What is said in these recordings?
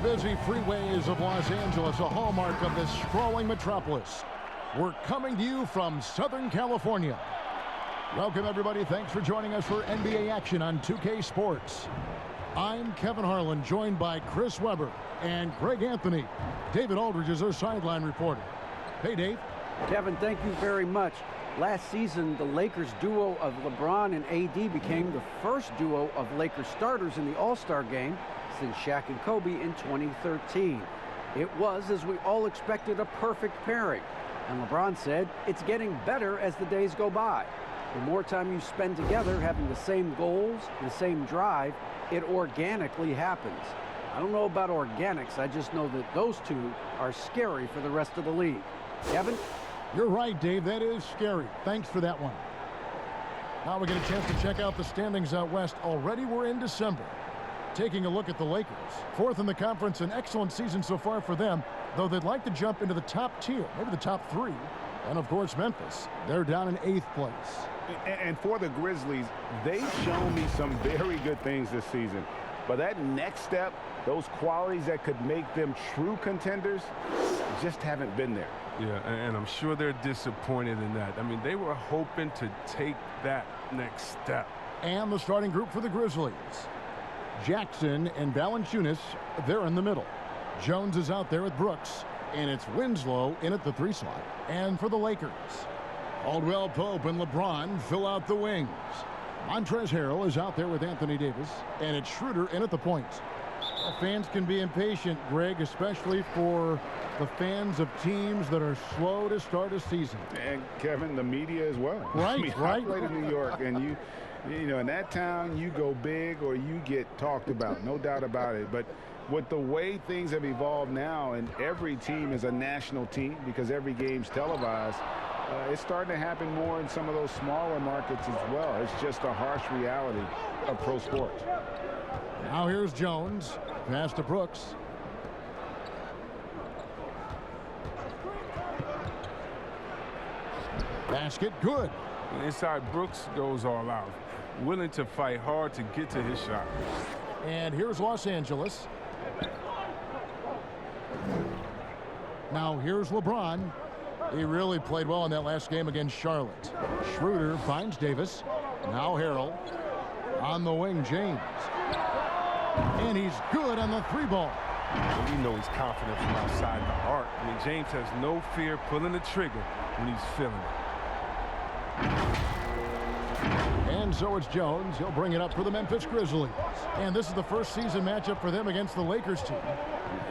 busy freeways of Los Angeles, a hallmark of this sprawling metropolis. We're coming to you from Southern California. Welcome, everybody. Thanks for joining us for NBA action on 2K Sports. I'm Kevin Harlan, joined by Chris Webber and Greg Anthony. David Aldridge is our sideline reporter. Hey, Dave. Kevin, thank you very much. Last season, the Lakers duo of LeBron and AD became the first duo of Lakers starters in the All-Star game since Shaq and Kobe in 2013. It was, as we all expected, a perfect pairing. And LeBron said, it's getting better as the days go by. The more time you spend together having the same goals, the same drive, it organically happens. I don't know about organics, I just know that those two are scary for the rest of the league. Kevin? You're right, Dave. That is scary. Thanks for that one. Now we get a chance to check out the standings out west. Already we're in December. Taking a look at the Lakers. Fourth in the conference, an excellent season so far for them, though they'd like to jump into the top tier, maybe the top three. And, of course, Memphis. They're down in 8th place. And for the Grizzlies, they've shown me some very good things this season. But that next step, those qualities that could make them true contenders, just haven't been there. Yeah, and I'm sure they're disappointed in that. I mean, they were hoping to take that next step. And the starting group for the Grizzlies. Jackson and Valanciunas, they're in the middle. Jones is out there with Brooks, and it's Winslow in at the 3 slot. And for the Lakers, Caldwell Pope and LeBron fill out the wings. Montrezl Harrell is out there with Anthony Davis, and it's Schroeder in at the point. Well, fans can be impatient, Greg, especially for the fans of teams that are slow to start a season. And, Kevin, the media as well. Right, I mean, right. I played in New York, and you know, in that town, you go big or you get talked about, no doubt about it. But with the way things have evolved now, and every team is a national team because every game's televised, it's starting to happen more in some of those smaller markets as well. It's just a harsh reality of pro sports. Now here's Jones. Pass to Brooks. Basket good. Inside, Brooks goes all out, willing to fight hard to get to his shot. And here's Los Angeles. Now here's LeBron. He really played well in that last game against Charlotte. Schroeder finds Davis. Now Harrell. On the wing, James. And he's good on the 3-ball. And you know he's confident from outside the arc. I mean, James has no fear pulling the trigger when he's feeling it. And so it's Jones. He'll bring it up for the Memphis Grizzlies. And this is the first season matchup for them against the Lakers team.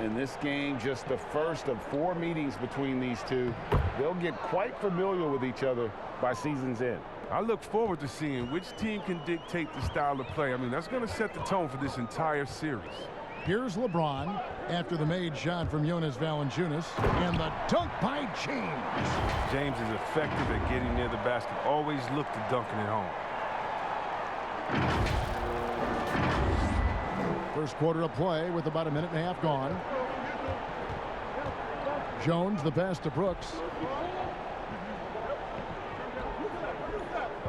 In this game, just the first of 4 meetings between these two. They'll get quite familiar with each other by season's end. I look forward to seeing which team can dictate the style of play. I mean, that's going to set the tone for this entire series. Here's LeBron after the made shot from Jonas Valanciunas. And the dunk by James. James is effective at getting near the basket. Always look to dunking it home. First quarter of play with about a minute and a half gone. Jones, the pass to Brooks.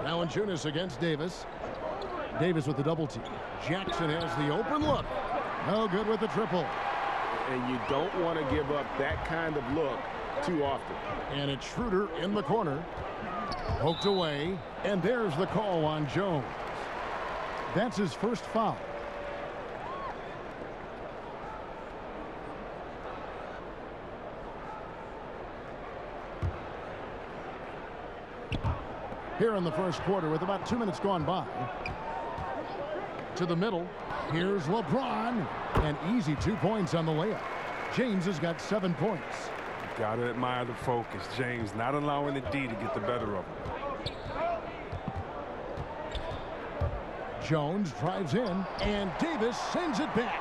Valanciunas against Davis. Davis with the double team. Jackson has the open look. No good with the triple. And you don't want to give up that kind of look too often. And it's Schroeder in the corner. Poked away. And there's the call on Jones. That's his first foul. Here in the first quarter with about 2 minutes gone by. To the middle. Here's LeBron. And easy 2 points on the layup. James has got 7 points. Got to admire the focus. James not allowing the D to get the better of him. Jones drives in, and Davis sends it back.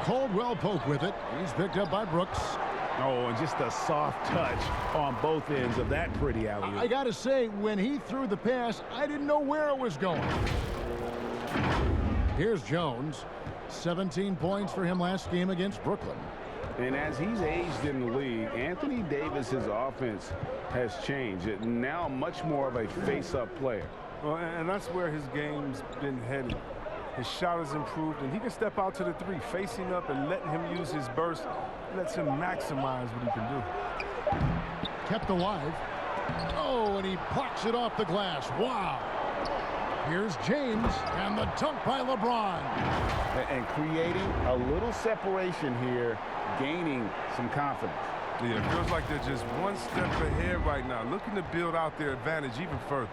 Caldwell Pope with it. He's picked up by Brooks. Oh, and just a soft touch on both ends of that pretty alley-oop. I got to say, when he threw the pass, I didn't know where it was going. Here's Jones. 17 points for him last game against Brooklyn. And as he's aged in the league, Anthony Davis's offense has changed. Now much more of a face-up player. Well, and that's where his game's been headed. His shot has improved, and he can step out to the three. Facing up and letting him use his burst lets him maximize what he can do. Kept alive. Oh, and he plucks it off the glass. Wow. Here's James, and the dunk by LeBron. And creating a little separation here, gaining some confidence. Yeah, it feels like they're just one step ahead right now, looking to build out their advantage even further.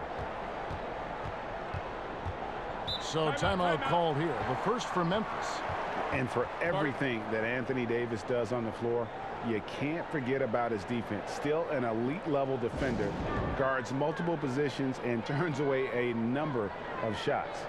So timeout called here, the first for Memphis. And for everything that Anthony Davis does on the floor, you can't forget about his defense. Still an elite level defender, guards multiple positions and turns away a number of shots.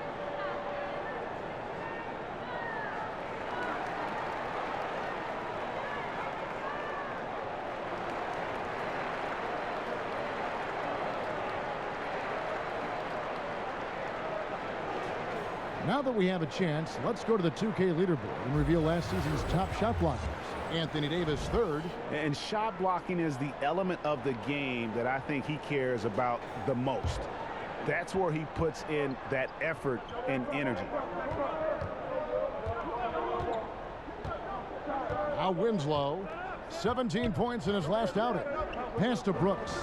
Now that we have a chance, let's go to the 2K leaderboard and reveal last season's top shot blockers. Anthony Davis third. And shot blocking is the element of the game that I think he cares about the most. That's where he puts in that effort and energy. Now Winslow, 17 points in his last outing. Pass to Brooks.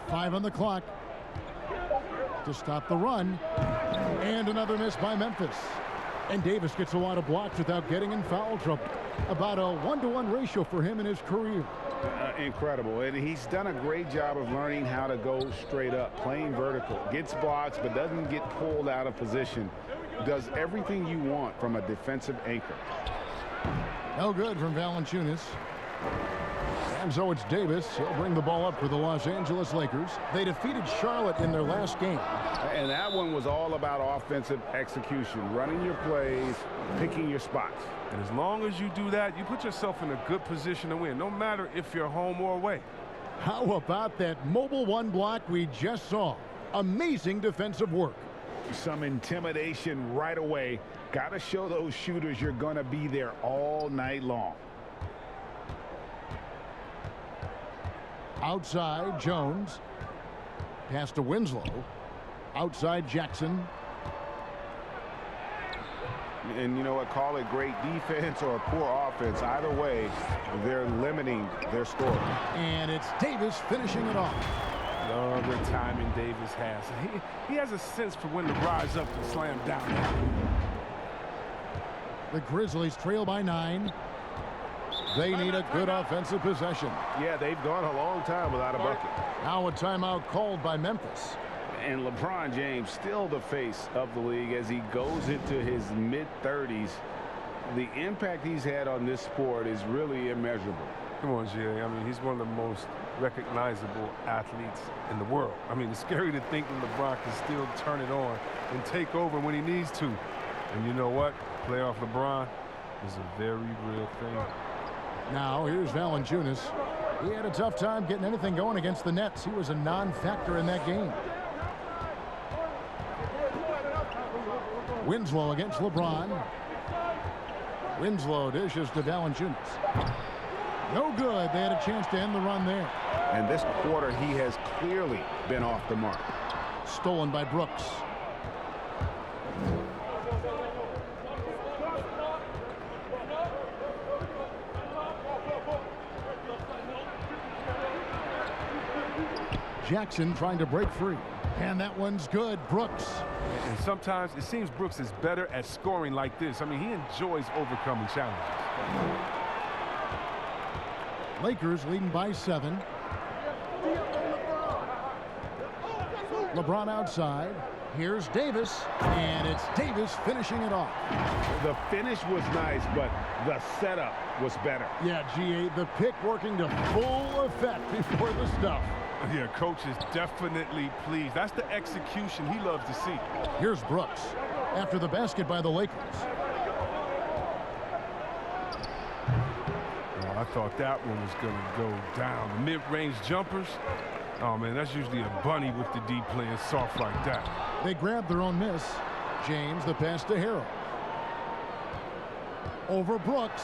5 on the clock to stop the run. And another miss by Memphis. And Davis gets a lot of blocks without getting in foul trouble. About a 1-to-1 ratio for him in his career. Incredible. And he's done a great job of learning how to go straight up, playing vertical. Gets blocks, but doesn't get pulled out of position. Does everything you want from a defensive anchor. No good from Valanciunas. And so it's Davis. He'll bring the ball up for the Los Angeles Lakers. They defeated Charlotte in their last game. And that one was all about offensive execution, running your plays, picking your spots. And as long as you do that, you put yourself in a good position to win, no matter if you're home or away. How about that mobile one block we just saw? Amazing defensive work. Some intimidation right away. Got to show those shooters you're going to be there all night long. Outside, Jones. Pass to Winslow. Outside, Jackson. And you know what? Call it great defense or poor offense. Either way, they're limiting their score. And it's Davis finishing it off. Love the timing Davis has. He has a sense for when to rise up and slam down. The Grizzlies trail by 9. They need a good offensive possession. Yeah, they've gone a long time without a bucket. Now a timeout called by Memphis. And LeBron James still the face of the league as he goes into his mid-30s. The impact he's had on this sport is really immeasurable. Come on, Jay. I mean, he's one of the most recognizable athletes in the world. I mean, it's scary to think that LeBron can still turn it on and take over when he needs to. And you know what? Playoff LeBron is a very real thing. Now here's Valanciunas. He had a tough time getting anything going against the Nets. He was a non-factor in that game. Winslow against LeBron. Winslow dishes to Valanciunas. No good. They had a chance to end the run there. And this quarter, he has clearly been off the mark. Stolen by Brooks. Jackson trying to break free. And that one's good. Brooks. And sometimes it seems Brooks is better at scoring like this. I mean, he enjoys overcoming challenges. Lakers leading by 7. LeBron outside. Here's Davis. And it's Davis finishing it off. The finish was nice, but the setup was better. Yeah, G8, the pick working to full effect before the stuff. Yeah, coach is definitely pleased. That's the execution he loves to see. Here's Brooks after the basket by the Lakers. Oh, I thought that one was going to go down. The mid-range jumpers, oh, man, that's usually a bunny with the D playing soft like that. They grab their own miss. James, the pass to Harrell. Over Brooks.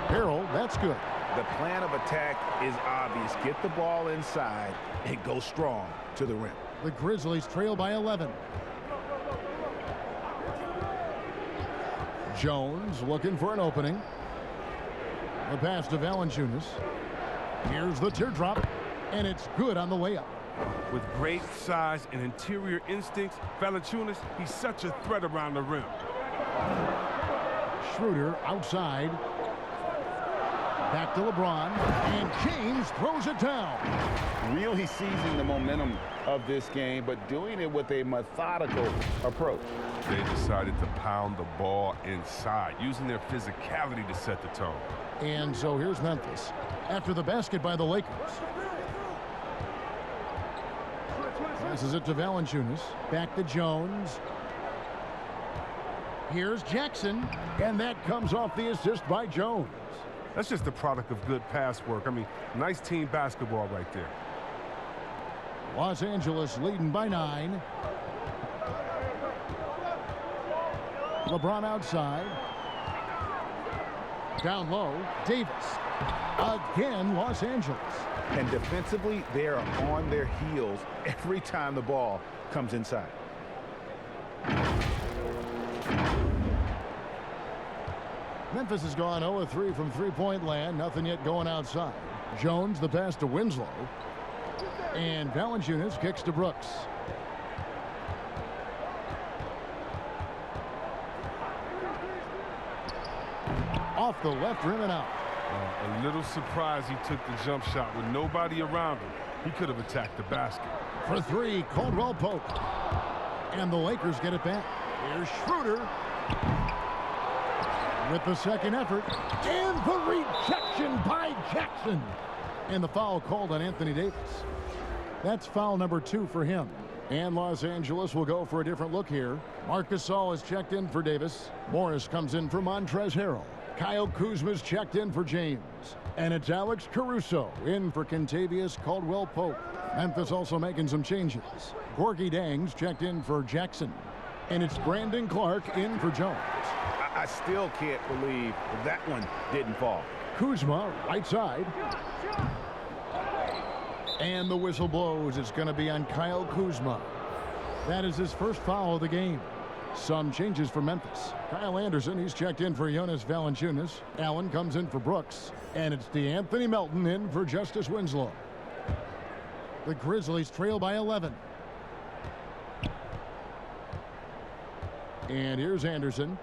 Harrell, that's good. The plan of attack is obvious. Get the ball inside and go strong to the rim. The Grizzlies trail by 11. Jones looking for an opening. The pass to Valanciunas. Here's the teardrop, and it's good on the layup. With great size and interior instincts, Valanciunas, he's such a threat around the rim. Schroeder outside. Back to LeBron, and James throws it down. Really seizing the momentum of this game, but doing it with a methodical approach. They decided to pound the ball inside, using their physicality to set the tone. And so here's Memphis after the basket by the Lakers. Passes it to Valanciunas. Back to Jones. Here's Jackson, and that comes off the assist by Jones. That's just the product of good pass work. I mean, nice team basketball right there. Los Angeles leading by 9. LeBron outside. Down low, Davis. Again, Los Angeles. And defensively, they are on their heels every time the ball comes inside. Memphis has gone 0-3 from three-point land. Nothing yet going outside. Jones, the pass to Winslow. And Valanciunas kicks to Brooks. Off the left rim and out. A little surprised he took the jump shot with nobody around him. He could have attacked the basket. For 3, Caldwell Pope. And the Lakers get it back. Here's Schroeder. With the second effort. And the rejection by Jackson. And the foul called on Anthony Davis. That's foul number 2 for him. And Los Angeles will go for a different look here. Marc Gasol is checked in for Davis. Morris comes in for Montrezl Harrell. Kyle Kuzma's checked in for James. And it's Alex Caruso in for Kentavious Caldwell-Pope. Memphis also making some changes. Gorgie Dang's checked in for Jackson. And it's Brandon Clark in for Jones. I still can't believe that one didn't fall. Kuzma, right side. And the whistle blows. It's going to be on Kyle Kuzma. That is his first foul of the game. Some changes for Memphis. Kyle Anderson, he's checked in for Jonas Valanciunas. Allen comes in for Brooks. And it's DeAnthony Melton in for Justice Winslow. The Grizzlies trail by 11. And here's Anderson.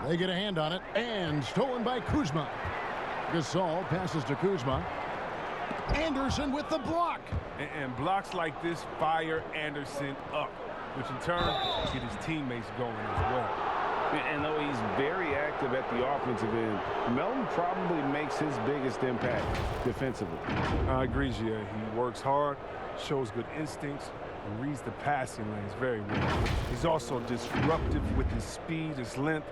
They get a hand on it. And stolen by Kuzma. Gasol passes to Kuzma. Anderson with the block. And blocks like this fire Anderson up, which in turn get his teammates going as well. And though he's very active at the offensive end, Melton probably makes his biggest impact defensively. I agree, Gia. He works hard, shows good instincts, and reads the passing lanes very well. He's also disruptive with his speed, his length,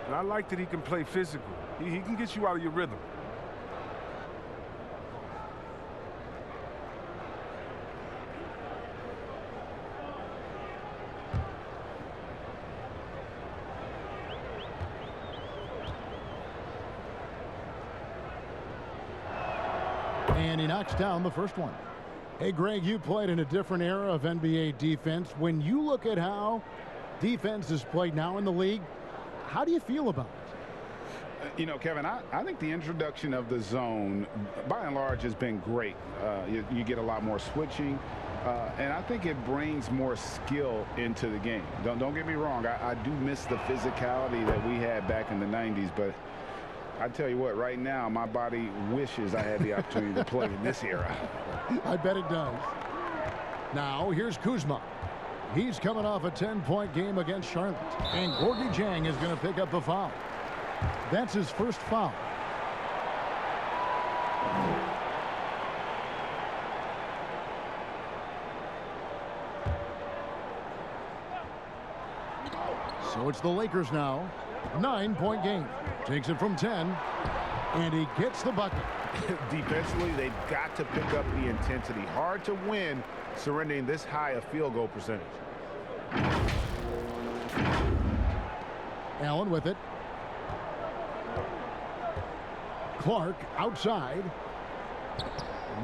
and I like that he can play physical. He can get you out of your rhythm. And he knocks down the first one. Hey, Greg, you played in a different era of NBA defense. When you look at how defense is played now in the league, how do you feel about it? You know, Kevin, I think the introduction of the zone, by and large, has been great. You get a lot more switching, and I think it brings more skill into the game. Don't get me wrong. I do miss the physicality that we had back in the 90s, but I tell you what, right now, my body wishes I had the opportunity to play in this era. I bet it does. Now, here's Kuzma. He's coming off a 10-point game against Charlotte. And Gorgie Jang is going to pick up the foul. That's his first foul. So it's the Lakers now. 9-point game. Takes it from 10. And he gets the bucket. Defensively, they've got to pick up the intensity. Hard to win surrendering this high a field goal percentage. Allen with it. Clark outside.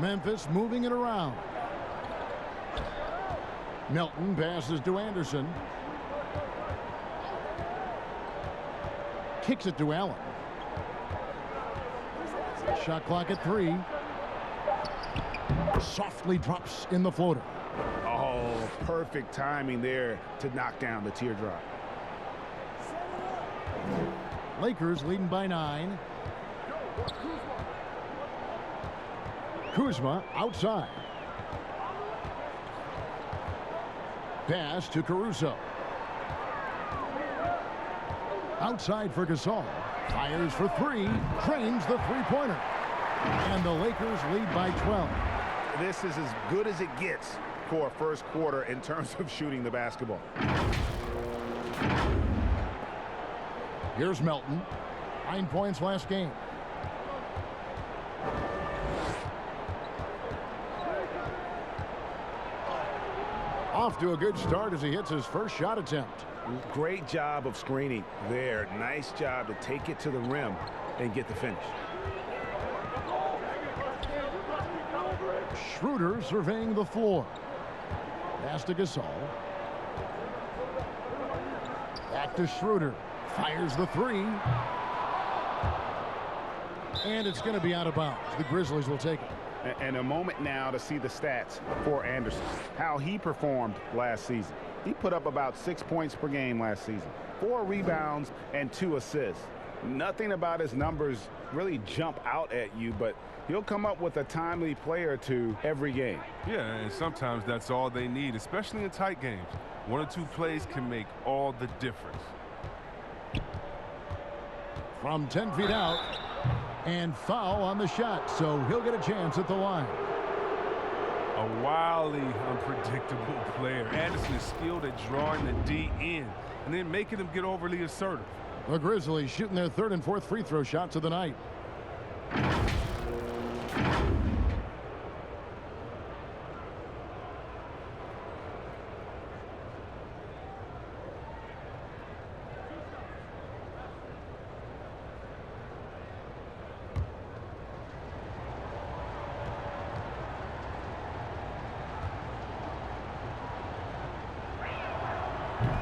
Memphis moving it around. Melton passes to Anderson. Kicks it to Allen. Shot clock at 3. Softly drops in the floater. Oh, perfect timing there to knock down the teardrop. Lakers leading by 9. Kuzma outside. Pass to Caruso. Outside for Gasol. Fires for 3. Drains the three-pointer. And the Lakers lead by 12. This is as good as it gets for a first quarter in terms of shooting the basketball. Here's Melton. 9 points last game. Off to a good start as he hits his first shot attempt. Great job of screening there. Nice job to take it to the rim and get the finish. Schroeder surveying the floor. Pass to Gasol. Back to Schroeder. Fires the 3. And it's going to be out of bounds. The Grizzlies will take it. And a moment now to see the stats for Anderson. How he performed last season. He put up about 6 points per game last season. 4 rebounds and 2 assists. Nothing about his numbers really jump out at you, but he'll come up with a timely play or two every game. Yeah, and sometimes that's all they need, especially in tight games. 1 or 2 plays can make all the difference. From 10 feet out. And foul on the shot, so he'll get a chance at the line. A wildly unpredictable player. Anderson is skilled at drawing the D in and then making him get overly assertive. The Grizzlies shooting their 3rd and 4th free throw shots of the night.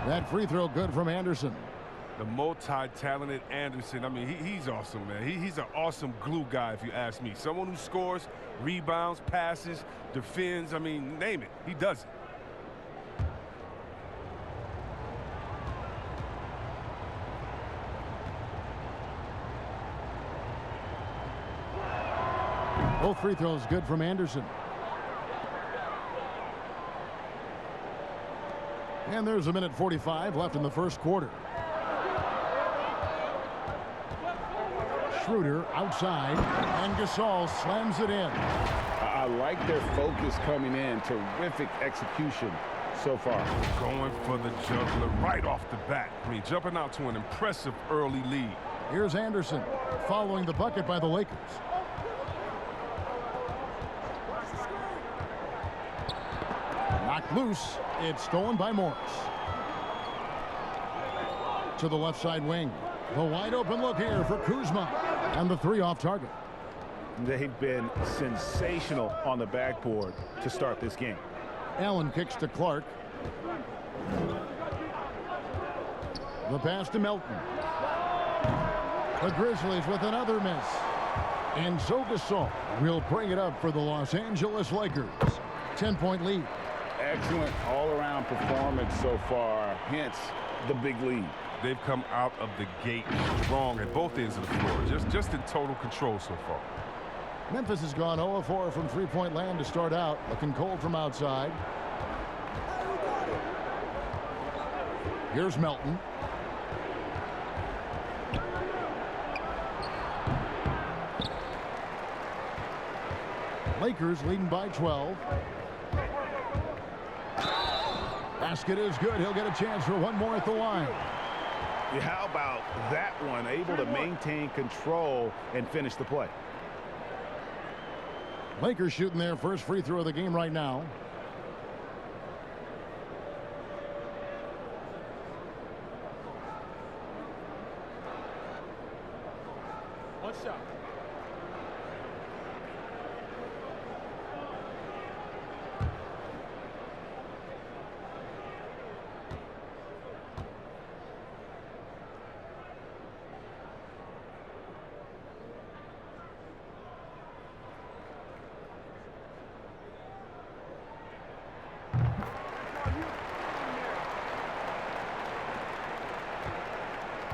That free throw good from Anderson. The multi-talented Anderson, I mean, he's awesome, man. He's an awesome glue guy, if you ask me. Someone who scores, rebounds, passes, defends, I mean, name it. He does it. Both free throws good from Anderson. And there's 1:45 left in the first quarter. Schroeder outside, and Gasol slams it in. I like their focus coming in. Terrific execution so far. Going for the juggler right off the bat. I mean, jumping out to an impressive early lead. Here's Anderson following the bucket by the Lakers. Knocked loose. It's stolen by Morris. To the left side wing. The wide open look here for Kuzma. And the 3 off target. They've been sensational on the backboard to start this game. Allen kicks to Clark. The pass to Melton. The Grizzlies with another miss. And so Gasol will bring it up for the Los Angeles Lakers. 10-point lead. Excellent all-around performance so far, hence the big lead. They've come out of the gate strong at both ends of the floor, just in total control so far. Memphis has gone 0-4 from three-point land to start out, looking cold from outside. Here's Melton. Lakers leading by 12. Basket is good. He'll get a chance for one more at the line. Yeah, how about that one? Able to maintain control and finish the play. Lakers shooting their first free throw of the game right now. One shot.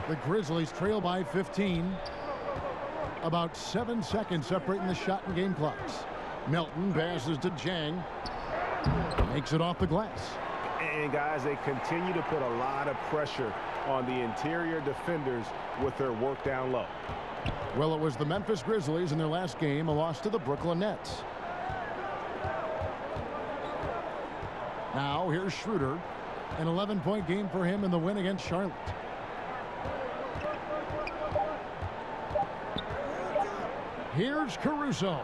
The Grizzlies trail by 15. About 7 seconds separating the shot and game clocks. Melton passes to Jang. Makes it off the glass. And guys, they continue to put a lot of pressure on the interior defenders with their work down low. Well, it was the Memphis Grizzlies in their last game, a loss to the Brooklyn Nets. Now here's Schroeder. An 11-point game for him in the win against Charlotte. Here's Caruso.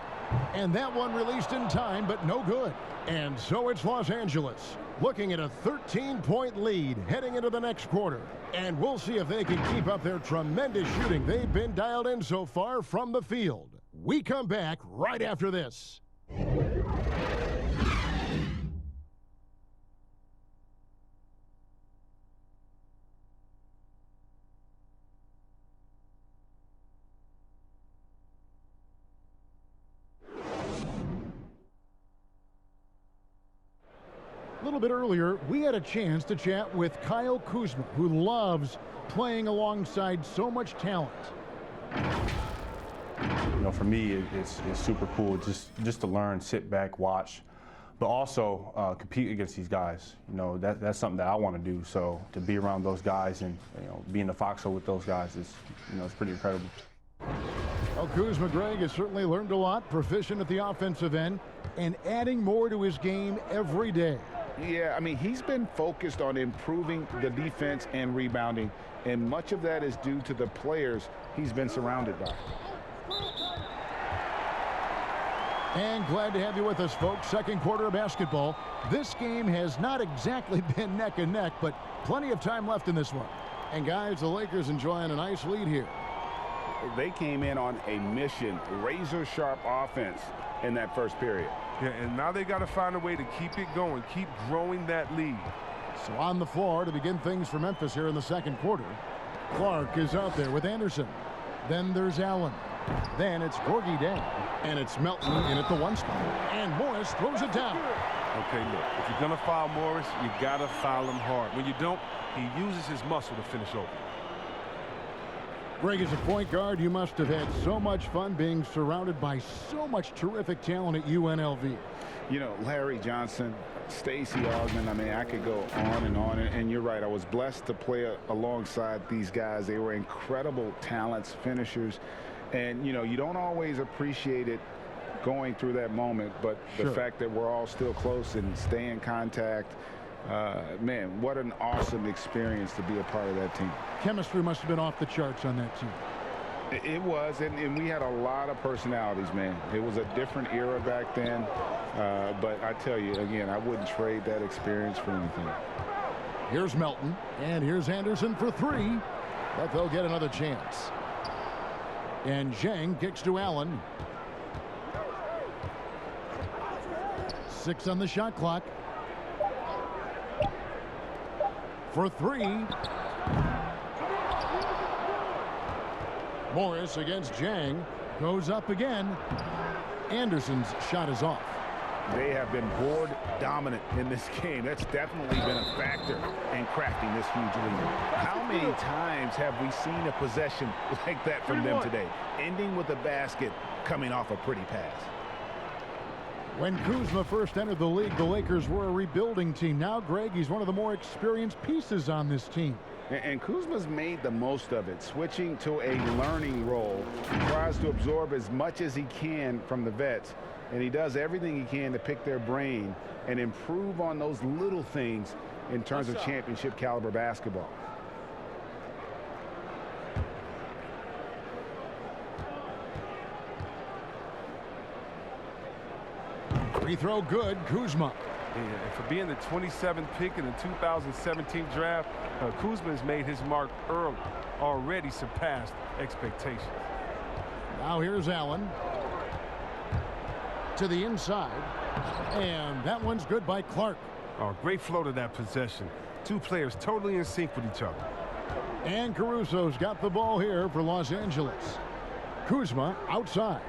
And that one released in time, but no good. And so it's Los Angeles looking at a 13-point lead heading into the next quarter. And we'll see if they can keep up their tremendous shooting they've been dialed in so far from the field. We come back right after this. A little bit earlier, we had a chance to chat with Kyle Kuzma, who loves playing alongside so much talent. You know, for me, it's super cool just to learn, sit back, watch, but also compete against these guys. You know, that's something that I want to do. So to be around those guys and, you know, be in the foxhole with those guys is, you know, it's pretty incredible. Well, Kuzma, Greg, has certainly learned a lot, proficient at the offensive end, and adding more to his game every day. Yeah, I mean, he's been focused on improving the defense and rebounding, and much of that is due to the players he's been surrounded by. And glad to have you with us, folks. Second quarter of basketball. This game has not exactly been neck and neck, but plenty of time left in this one. And guys, the Lakers enjoying a nice lead here. They came in on a mission, razor-sharp offense in that first period. Yeah, and now they got to find a way to keep it going, keep growing that lead. So on the floor to begin things for Memphis here in the second quarter. Clark is out there with Anderson. Then there's Allen. Then it's Gorgie down. And it's Melton in at the one spot. And Morris throws it down. Okay, look, if you're going to foul Morris, you got to foul him hard. When you don't, he uses his muscle to finish over. Greg, as a point guard, you must have had so much fun being surrounded by so much terrific talent at UNLV. You know, Larry Johnson, Stacey Augmon, I mean, I could go on, and you're right. I was blessed to play alongside these guys. They were incredible talents, finishers, and, you know, you don't always appreciate it going through that moment, but the fact that we're all still close and stay in contact, man, what an awesome experience to be a part of that team. Chemistry must have been off the charts on that team. It was, and we had a lot of personalities, man. It was a different era back then, but I tell you, again, I wouldn't trade that experience for anything. Here's Melton, and here's Anderson for three, but they'll get another chance. And Zhang kicks to Allen. 6 on the shot clock. For three. Morris against Zhang. Goes up again. Anderson's shot is off. They have been board dominant in this game. That's definitely been a factor in crafting this huge lead. How many times have we seen a possession like that from them today, ending with a basket coming off a pretty pass? When Kuzma first entered the league, the Lakers were a rebuilding team. Now, Greg, he's one of the more experienced pieces on this team. And Kuzma's made the most of it, switching to a learning role. He tries to absorb as much as he can from the vets, and he does everything he can to pick their brain and improve on those little things in terms of championship caliber basketball. Free throw good, Kuzma. And for being the 27th pick in the 2017 draft, Kuzma has made his mark early, already surpassed expectations. Now here's Allen. To the inside. And that one's good by Clark. Oh, great flow to that possession. Two players totally in sync with each other. And Caruso's got the ball here for Los Angeles. Kuzma outside.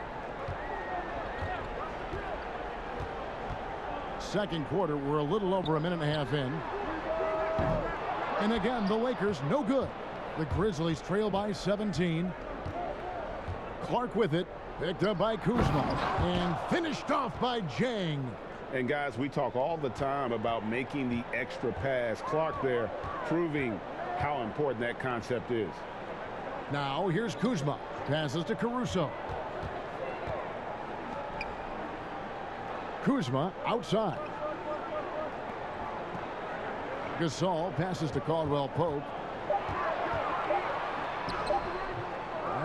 Second quarter, we're a little over a minute and a half in. And again, the Lakers no good. The Grizzlies trail by 17. Clark with it. Picked up by Kuzma. And finished off by Jang. And guys, we talk all the time about making the extra pass. Clark there proving how important that concept is. Now here's Kuzma. Passes to Caruso. Kuzma outside. Gasol passes to Caldwell Pope.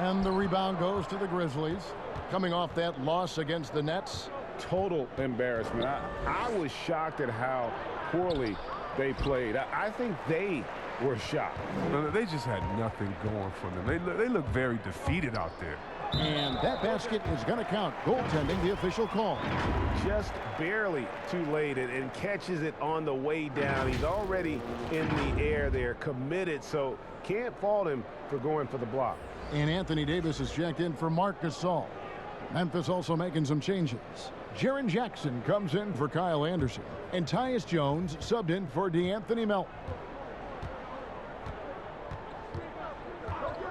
And the rebound goes to the Grizzlies. Coming off that loss against the Nets. Total embarrassment. I was shocked at how poorly they played. I think they were shocked. No, they just had nothing going for them. They look very defeated out there. And that basket is going to count. Goaltending, the official call. Just barely too late and catches it on the way down. He's already in the air there, committed, so can't fault him for going for the block. And Anthony Davis is checked in for Marc Gasol. Memphis also making some changes. Jaren Jackson comes in for Kyle Anderson. And Tyus Jones subbed in for DeAnthony Melton.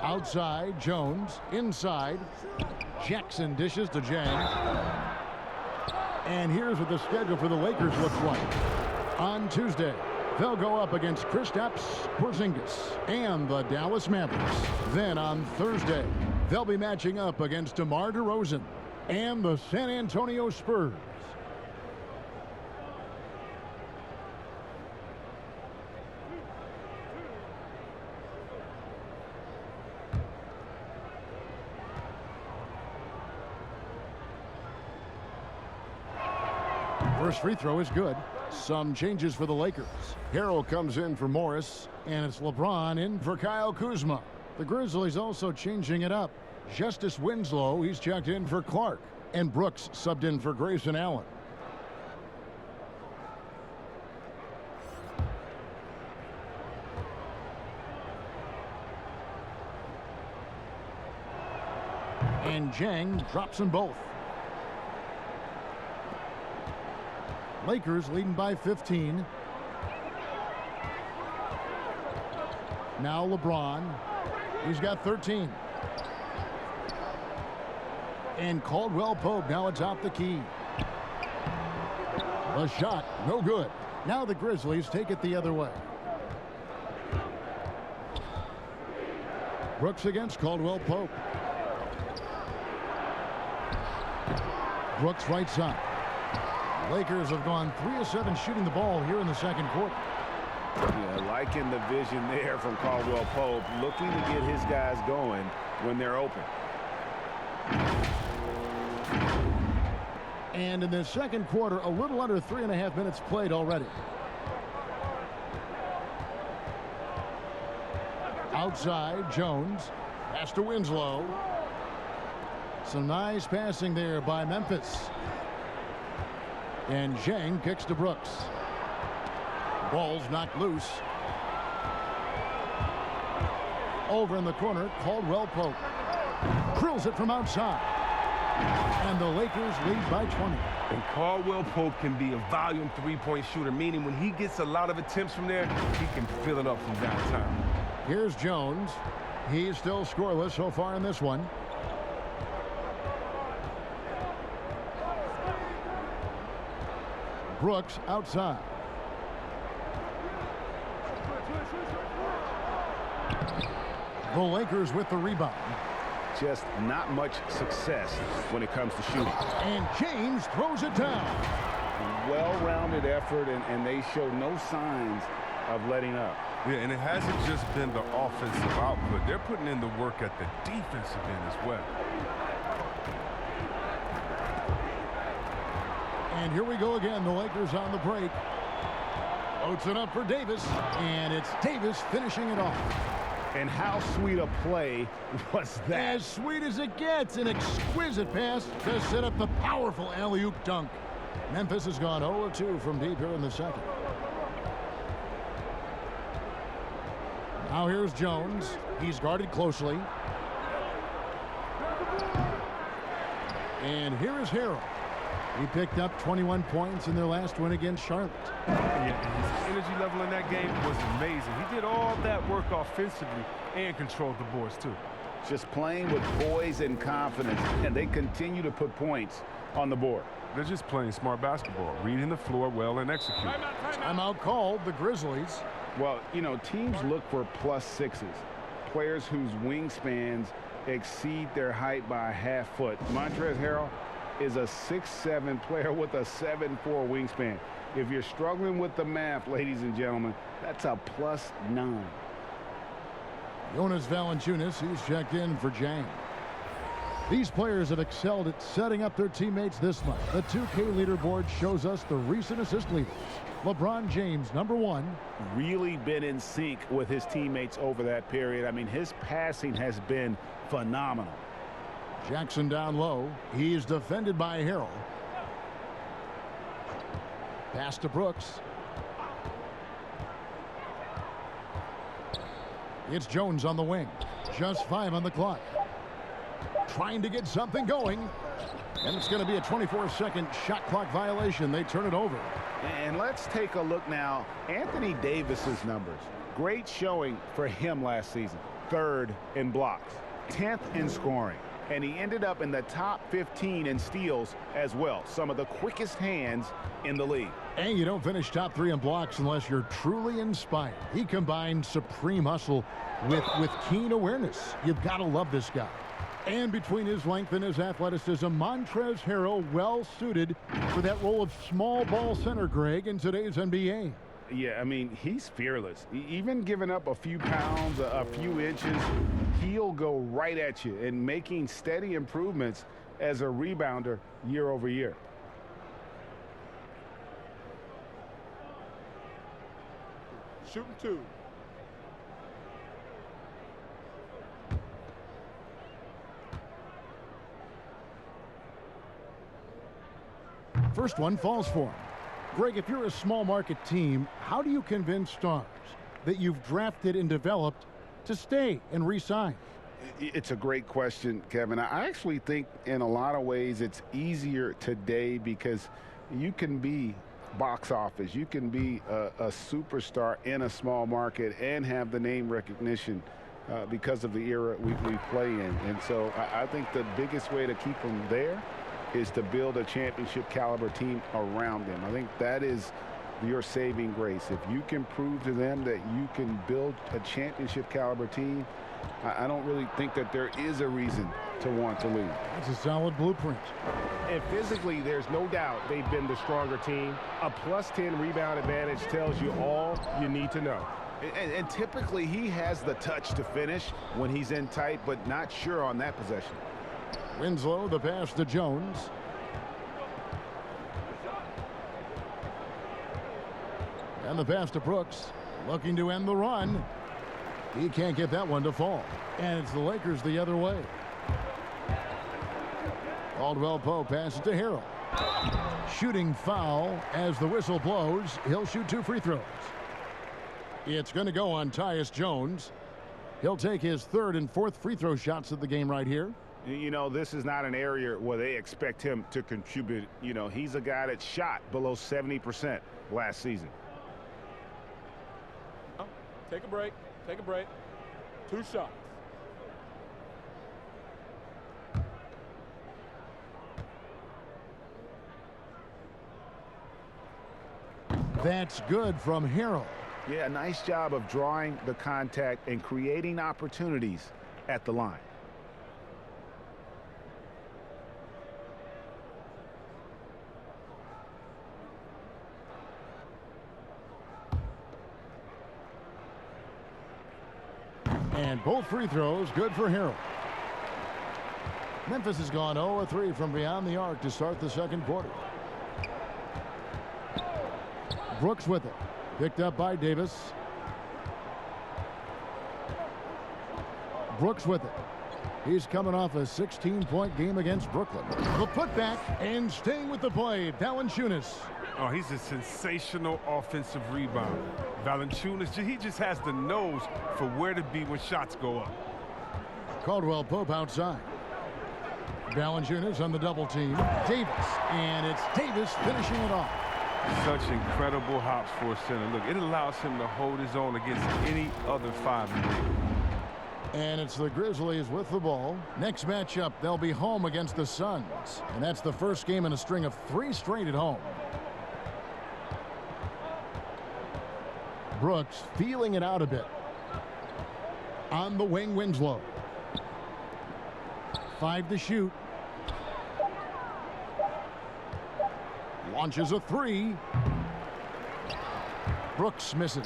Outside, Jones. Inside, Jackson dishes to Jang. And here's what the schedule for the Lakers looks like. On Tuesday, they'll go up against Kristaps Porzingis and the Dallas Mavericks. Then on Thursday, they'll be matching up against DeMar DeRozan and the San Antonio Spurs. First free throw is good. Some changes for the Lakers. Harrell comes in for Morris, and it's LeBron in for Kyle Kuzma. The Grizzlies also changing it up. Justice Winslow, he's checked in for Clark, and Brooks subbed in for Grayson Allen. And Jang drops them both. Lakers leading by 15. Now LeBron. He's got 13. And Caldwell Pope now atop the key. A shot, no good. Now the Grizzlies take it the other way. Brooks against Caldwell Pope. Brooks right side. Lakers have gone 3 of 7 shooting the ball here in the second quarter. Yeah, liking the vision there from Caldwell Pope, looking to get his guys going when they're open. And in the second quarter, a little under 3.5 minutes played already. Outside, Jones. Pass to Winslow. Some nice passing there by Memphis. And Jang kicks to Brooks. Ball's knocked loose. Over in the corner, Caldwell Pope. Drills it from outside. And the Lakers lead by 20. And Caldwell Pope can be a volume three-point shooter, meaning when he gets a lot of attempts from there, he can fill it up from downtown. Here's Jones. He's still scoreless so far in this one. Brooks outside. The Lakers with the rebound. Just not much success when it comes to shooting. And James throws it down. Well-rounded effort, and they show no signs of letting up. Yeah, and it hasn't just been the offensive output. They're putting in the work at the defensive end as well. And here we go again. The Lakers on the break. Loads it up for Davis. And it's Davis finishing it off. And how sweet a play was that? As sweet as it gets. An exquisite pass to set up the powerful alley-oop dunk. Memphis has gone 0-2 from deep here in the second. Now here's Jones. He's guarded closely. And here is Harrell. He picked up 21 points in their last win against Charlotte. Yeah, his energy level in that game was amazing. He did all that work offensively and controlled the boards, too. Just playing with poise and confidence, and they continue to put points on the board. They're just playing smart basketball, reading the floor well and executing. Timeout called, the Grizzlies. Well, you know, teams look for +6s, players whose wingspans exceed their height by a half foot. Montrezl Harrell is a 6'7" player with a 7'4" wingspan. If you're struggling with the math, ladies and gentlemen, that's a +9. Jonas Valanciunas, he's checked in for Jang. These players have excelled at setting up their teammates this month. The 2K leaderboard shows us the recent assist leaders. LeBron James, #1. Really been in sync with his teammates over that period. I mean, his passing has been phenomenal. Jackson down low. He's defended by Harrell. Pass to Brooks. It's Jones on the wing. Just 5 on the clock. Trying to get something going. And it's going to be a 24-second shot clock violation. They turn it over. And let's take a look now. Anthony Davis's numbers. Great showing for him last season. 3rd in blocks. 10th in scoring. And he ended up in the top 15 in steals as well. Some of the quickest hands in the league. And you don't finish top 3 in blocks unless you're truly inspired. He combined supreme hustle with keen awareness. You've got to love this guy. And between his length and his athleticism, Montrezl Harrell well suited for that role of small ball center, Greg, in today's NBA. Yeah, I mean, he's fearless. Even giving up a few pounds, a few inches, he'll go right at you and making steady improvements as a rebounder year over year. Shooting 2. First one falls for him. Greg, if you're a small market team, how do you convince stars that you've drafted and developed to stay and re-sign? It's a great question, Kevin. I actually think in a lot of ways it's easier today because you can be box office. You can be a superstar in a small market and have the name recognition because of the era we play in. And so I think the biggest way to keep them there is to build a championship caliber team around them. I think that is your saving grace. If you can prove to them that you can build a championship caliber team, I don't really think that there is a reason to want to leave. That's a solid blueprint. And physically, there's no doubt they've been the stronger team. A +10 rebound advantage tells you all you need to know. And typically he has the touch to finish when he's in tight, but not sure on that possession. Winslow, the pass to Jones. And the pass to Brooks, looking to end the run. He can't get that one to fall. And it's the Lakers the other way. Caldwell Pope passes to Harrell. Shooting foul as the whistle blows. He'll shoot 2 free throws. It's going to go on Tyus Jones. He'll take his 3rd and 4th free throw shots of the game right here. You know, this is not an area where they expect him to contribute. You know, he's a guy that shot below 70% last season. Take a break. Take a break. 2 shots. That's good from Harrell. Yeah, nice job of drawing the contact and creating opportunities at the line. And both free throws good for Harrell. Memphis has gone 0-3 from beyond the arc to start the second quarter. Brooks with it. Picked up by Davis. Brooks with it. He's coming off a 16-point game against Brooklyn. The putback and staying with the play, Valanciunas. Oh, he's a sensational offensive rebounder. Valanciunas, he just has the nose for where to be when shots go up. Caldwell Pope outside. Valanciunas on the double team. Davis, and it's Davis finishing it off. Such incredible hops for a center. Look, it allows him to hold his own against any other 5 in the league. And it's the Grizzlies with the ball. Next matchup, they'll be home against the Suns. And that's the first game in a string of 3 straight at home. Brooks feeling it out a bit. On the wing, Winslow. 5 to shoot. Launches a 3. Brooks misses.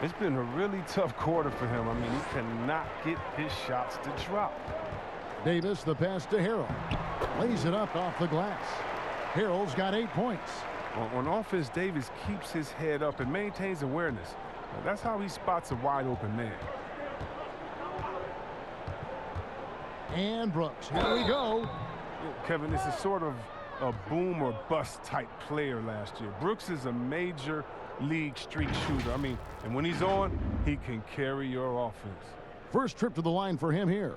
It's been a really tough quarter for him. I mean, he cannot get his shots to drop. Davis, the pass to Harrell. Lays it up off the glass. Harrell's got 8 points. On offense, Davis keeps his head up and maintains awareness. Now, that's how he spots a wide open man. And Brooks, here we go. Kevin, this is sort of a boom or bust type player last year. Brooks is a major league streak shooter. I mean, and when he's on, he can carry your offense. First trip to the line for him here.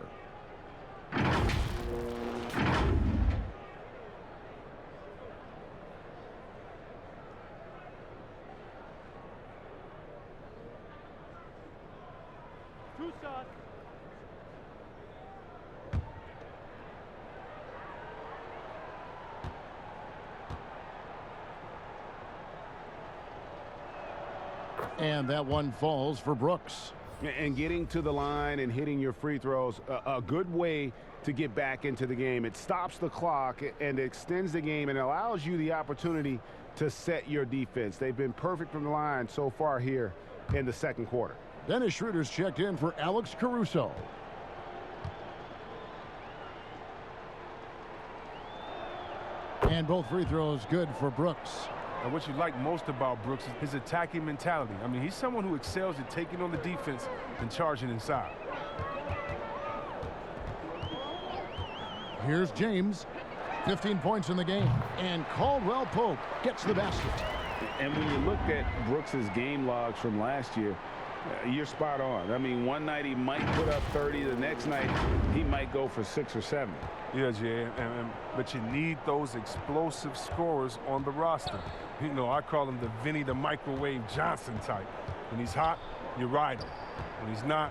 And that one falls for Brooks. And getting to the line and hitting your free throws, a good way to get back into the game. It stops the clock and extends the game and allows you the opportunity to set your defense. They've been perfect from the line so far here in the second quarter. Dennis Schroeder's checked in for Alex Caruso. And both free throws good for Brooks. And what you like most about Brooks is his attacking mentality. I mean, he's someone who excels at taking on the defense and charging inside. Here's James. 15 points in the game. And Caldwell Pope gets the basket. And when you look at Brooks's game logs from last year, you're spot on. I mean, one night he might put up 30. The next night he might go for 6 or 7. Yeah, Jay, but you need those explosive scorers on the roster. You know, I call him the Vinny the Microwave Johnson type. When he's hot, you ride him. When he's not,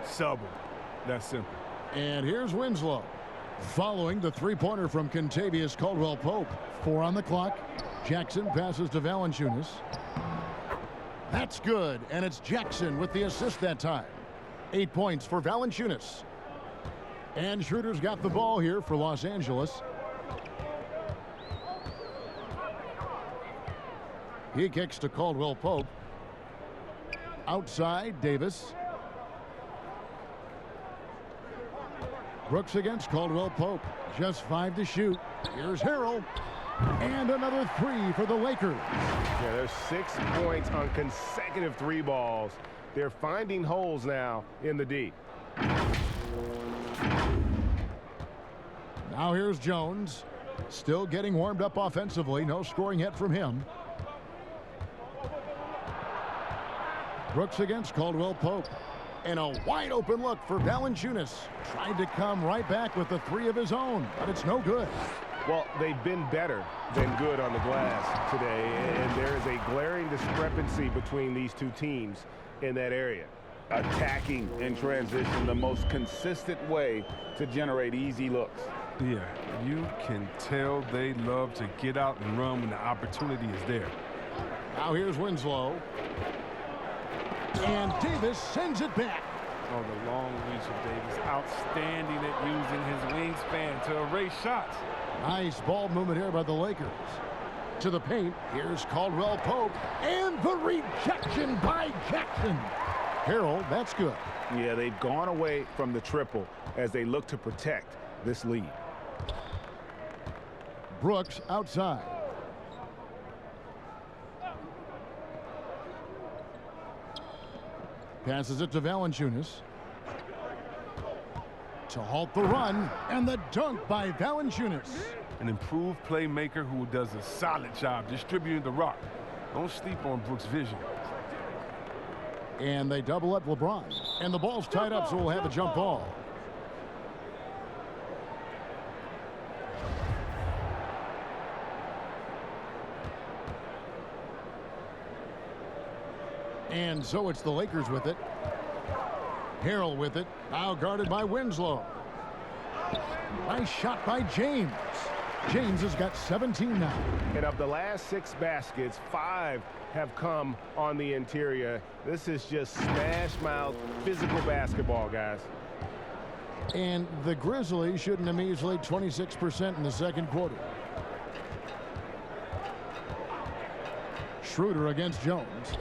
sub him. That's simple. And here's Winslow. Following the three-pointer from Kentavious Caldwell-Pope. 4 on the clock. Jackson passes to Valanciunas. That's good, and it's Jackson with the assist that time. 8 points for Valanciunas. And Schroeder's got the ball here for Los Angeles. He kicks to Caldwell-Pope. Outside, Davis. Brooks against Caldwell-Pope. Just 5 to shoot. Here's Harrell. And another 3 for the Lakers. Yeah, there's 6 points on consecutive 3 balls. They're finding holes now in the D. Now here's Jones. Still getting warmed up offensively. No scoring yet from him. Brooks against Caldwell-Pope. And a wide open look for Valanciunas. Tried to come right back with the 3 of his own, but it's no good. Well, they've been better than good on the glass today, and there is a glaring discrepancy between these two teams in that area. Attacking in transition, the most consistent way to generate easy looks. Yeah, you can tell they love to get out and run when the opportunity is there. Now here's Winslow. And Davis sends it back. Oh, the long reach of Davis. Outstanding at using his wingspan to erase shots. Nice ball movement here by the Lakers. To the paint, here's Caldwell-Pope. And the rejection by Jackson. Harrell, that's good. Yeah, they've gone away from the triple as they look to protect this lead. Brooks outside. Passes it to Valanciunas. To halt the run, and the dunk by Valanciunas. An improved playmaker who does a solid job distributing the rock. Don't sleep on Brooks' vision. And they double up LeBron. And the ball's tied up, so we'll have a jump ball. And so it's the Lakers with it. Harrell with it. Now guarded by Winslow. Nice shot by James. James has got 17 now. And of the last 6 baskets, 5 have come on the interior. This is just smash mouth physical basketball, guys. And the Grizzlies shooting a measly 26% in the second quarter. Schroeder against Jones.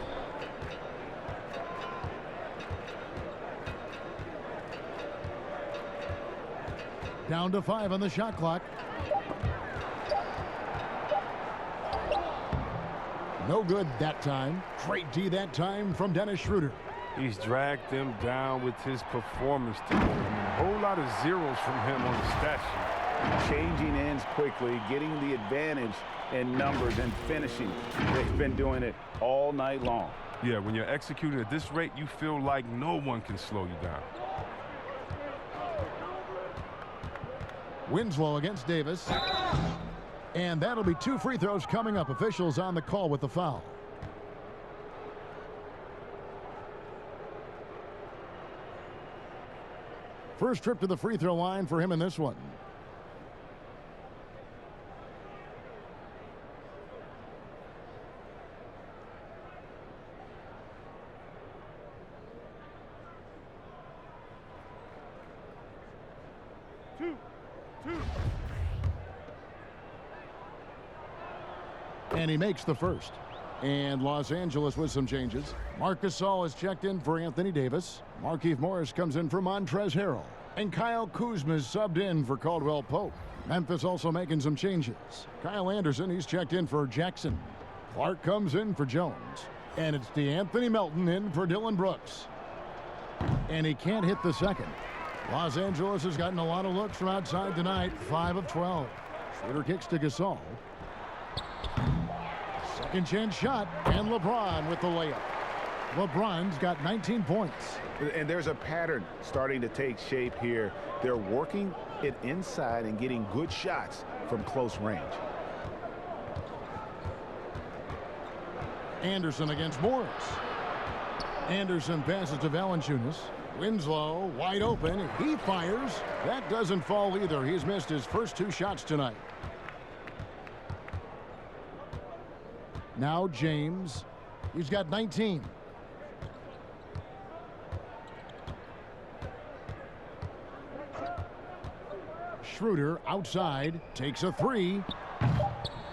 Down to 5 on the shot clock. No good that time. Great D that time from Dennis Schroeder. He's dragged them down with his performance today. I mean, a whole lot of zeros from him on the stat sheet. Changing ends quickly, getting the advantage in numbers and finishing. They've been doing it all night long. Yeah, when you're executing at this rate, you feel like no one can slow you down. Winslow against Davis. And that'll be 2 free throws coming up. Officials on the call with the foul. First trip to the free throw line for him in this one. And he makes the first. And Los Angeles with some changes. Marc Gasol is checked in for Anthony Davis. Markieff Morris comes in for Montrezl Harrell. And Kyle Kuzma is subbed in for Caldwell Pope. Memphis also making some changes. Kyle Anderson, he's checked in for Jackson. Clark comes in for Jones. And it's DeAnthony Melton in for Dylan Brooks. And he can't hit the second. Los Angeles has gotten a lot of looks from outside tonight. 5 of 12. Schroeder kicks to Gasol. Second chance shot, and LeBron with the layup. LeBron's got 19 points. And there's a pattern starting to take shape here. They're working it inside and getting good shots from close range. Anderson against Morris. Anderson passes to Valanciunas. Winslow wide open. He fires. That doesn't fall either. He's missed his first 2 shots tonight. Now James. He's got 19. Schroeder outside. Takes a 3.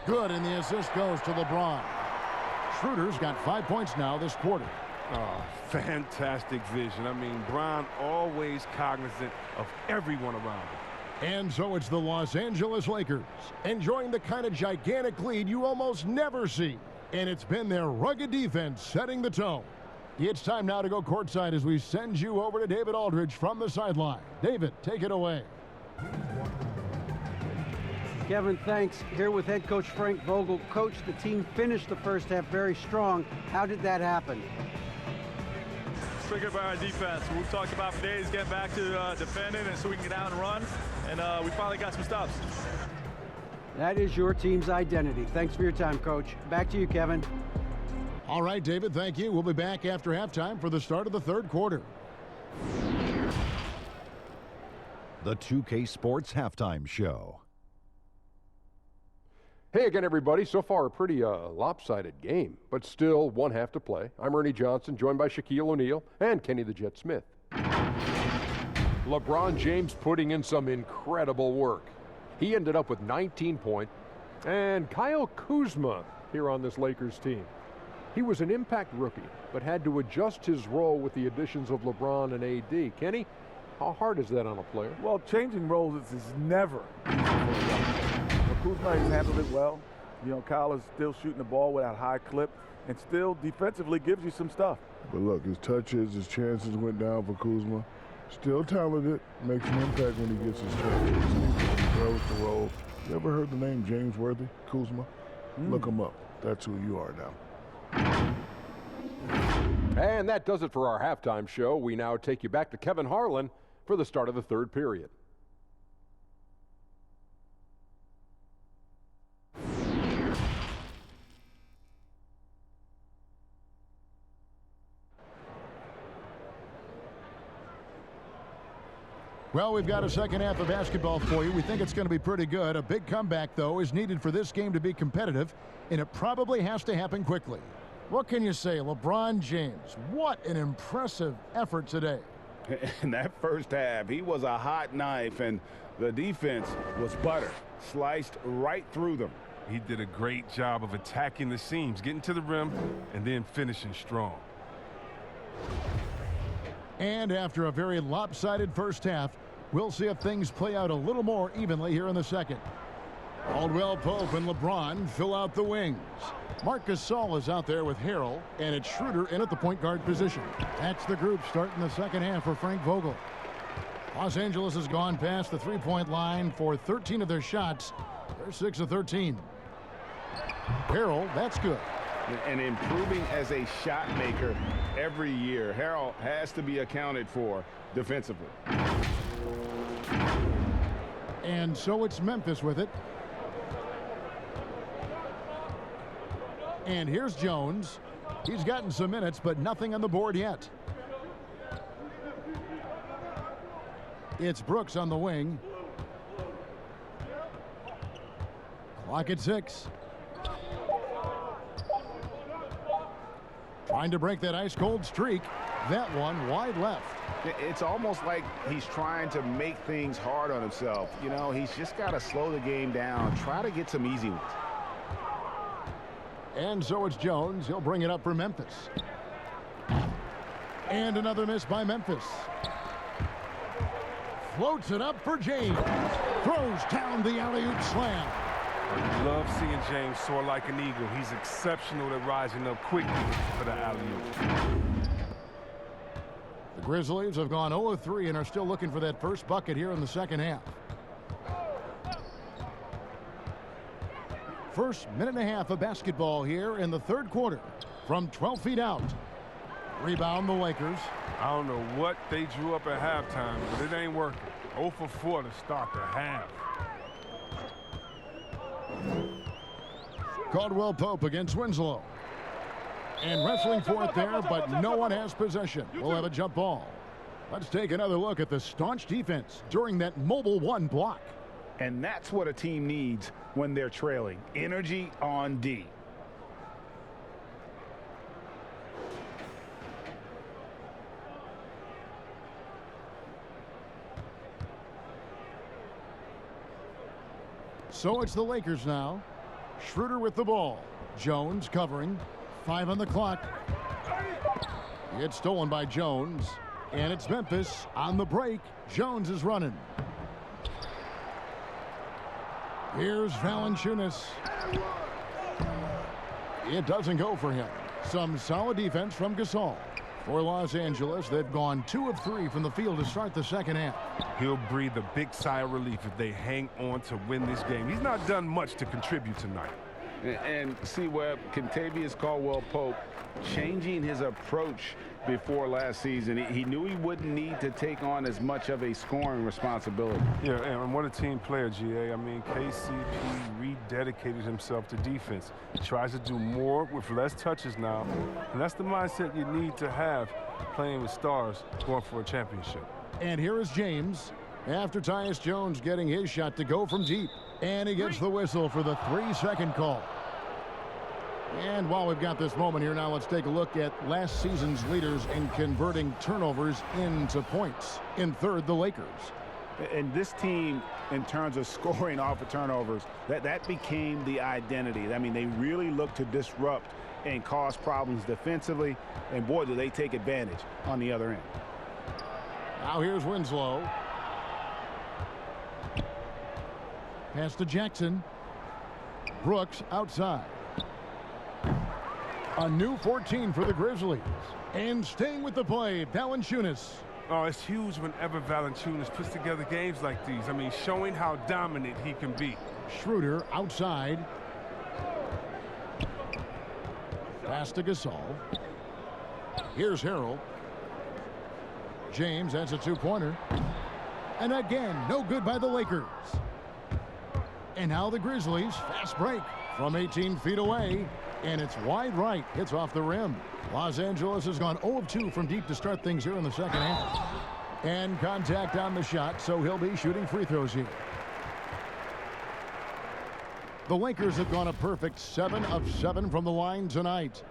Good, and the assist goes to LeBron. Schroeder's got 5 points now this quarter. Oh, fantastic vision. I mean, Bron always cognizant of everyone around him. And so it's the Los Angeles Lakers enjoying the kind of gigantic lead you almost never see. And it's been their rugged defense setting the tone. It's time now to go courtside as we send you over to David Aldridge from the sideline. David, take it away. Kevin, thanks. Here with head coach Frank Vogel. Coach, the team finished the first half very strong. How did that happen? Triggered by our defense. We've talked about for days getting back to defending and so we can get out and run, and we finally got some stops. That is your team's identity. Thanks for your time, Coach. Back to you, Kevin. All right, David, thank you. We'll be back after halftime for the start of the third quarter. The 2K Sports Halftime Show. Hey again, everybody. So far, a pretty lopsided game, but still 1 half to play. I'm Ernie Johnson, joined by Shaquille O'Neal and Kenny the Jet Smith. LeBron James putting in some incredible work. He ended up with 19 points. And Kyle Kuzma here on this Lakers team. He was an impact rookie, but had to adjust his role with the additions of LeBron and AD. Kenny, how hard is that on a player? Well, changing roles is never easy for a young. Kuzma has handled it well. You know, Kyle is still shooting the ball with that high clip and still defensively gives you some stuff. But look, his touches, his chances went down for Kuzma. Still talented, makes an impact when he gets his chances. He throws the roll. You ever heard the name James Worthy, Kuzma? Look him up. That's who you are now. And that does it for our halftime show. We now take you back to Kevin Harlan for the start of the third period. Well, we've got a second half of basketball for you. We think it's going to be pretty good. A big comeback, though, is needed for this game to be competitive, and it probably has to happen quickly. What can you say, LeBron James? What an impressive effort today. In that first half, he was a hot knife, and the defense was butter, sliced right through them. He did a great job of attacking the seams, getting to the rim, and then finishing strong. And after a very lopsided first half, we'll see if things play out a little more evenly here in the second. Caldwell Pope and LeBron fill out the wings. Marc Gasol is out there with Harrell, and it's Schroeder in at the point guard position. That's the group starting the second half for Frank Vogel. Los Angeles has gone past the three-point line for 13 of their shots. They're 6 of 13. Harrell, that's good. And improving as a shot maker every year. Harrell has to be accounted for defensively. And so it's Memphis with it. And here's Jones. He's gotten some minutes, but nothing on the board yet. It's Brooks on the wing. Clock at 6. Trying to break that ice-cold streak. That one wide left. It's almost like he's trying to make things hard on himself. You know, he's just got to slow the game down, try to get some easy ones. And so it's Jones. He'll bring it up for Memphis. And another miss by Memphis. Floats it up for James. Throws down the alley-oop slam. I love seeing James soar like an eagle. He's exceptional at rising up quickly for the alley-oop. The Grizzlies have gone 0-3 and are still looking for that first bucket here in the second half. First minute and a half of basketball here in the third quarter from 12 feet out. Rebound the Lakers. I don't know what they drew up at halftime, but it ain't working. 0 for 4 to start the half. Caldwell Pope against Winslow. And wrestling for it there, but no one has possession. We'll have a jump ball. Let's take another look at the staunch defense during that mobile one block. And that's what a team needs when they're trailing. Energy on D. So it's the Lakers now. Schroeder with the ball. Jones covering. 5 on the clock. It's stolen by Jones. And it's Memphis on the break. Jones is running. Here's Valanciunas. It doesn't go for him. Some solid defense from Gasol. For Los Angeles, they've gone 2 of 3 from the field to start the second half. He'll breathe a big sigh of relief if they hang on to win this game. He's not done much to contribute tonight. And see, Webb, Kentavious Caldwell-Pope changing his approach before last season. He knew he wouldn't need to take on as much of a scoring responsibility. Yeah, and what a team player, GA. I mean, KCP rededicated himself to defense. He tries to do more with less touches now, and that's the mindset you need to have playing with stars going for a championship. And here is James after Tyus Jones getting his shot to go from deep. And he gets the whistle for the 3-second call. And while we've got this moment here now, let's take a look at last season's leaders in converting turnovers into points. In third, the Lakers. And this team, in terms of scoring off of turnovers, that became the identity. I mean, they really look to disrupt and cause problems defensively. And boy, do they take advantage on the other end. Now here's Winslow. Pass to Jackson. Brooks outside. A new 14 for the Grizzlies. And staying with the play, Valanciunas. Oh, it's huge whenever Valanciunas puts together games like these. I mean, showing how dominant he can be. Schroeder outside. Pass to Gasol. Here's Harrell. James, that's a two-pointer. And again, no good by the Lakers. And now the Grizzlies, fast break from 18 feet away. And it's wide right. It's off the rim. Los Angeles has gone 0 of 2 from deep to start things here in the second half. And contact on the shot, so he'll be shooting free throws here. The Lakers have gone a perfect 7 of 7 from the line tonight.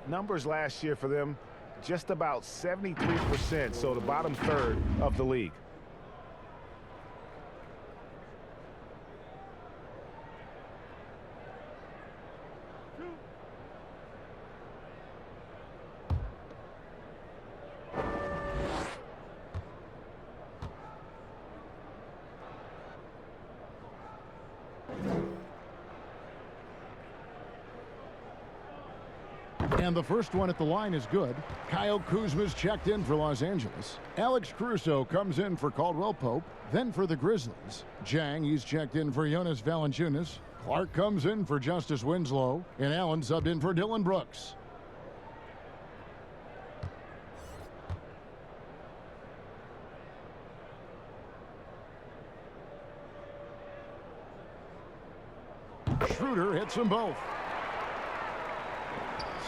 Numbers last year for them, just about 73%, so the bottom third of the league. And the first one at the line is good. Kyle Kuzma's checked in for Los Angeles. Alex Caruso comes in for Caldwell Pope, then for the Grizzlies. Jang, he's checked in for Jonas Valanciunas. Clark comes in for Justice Winslow, and Allen subbed in for Dylan Brooks. Schroeder hits them both.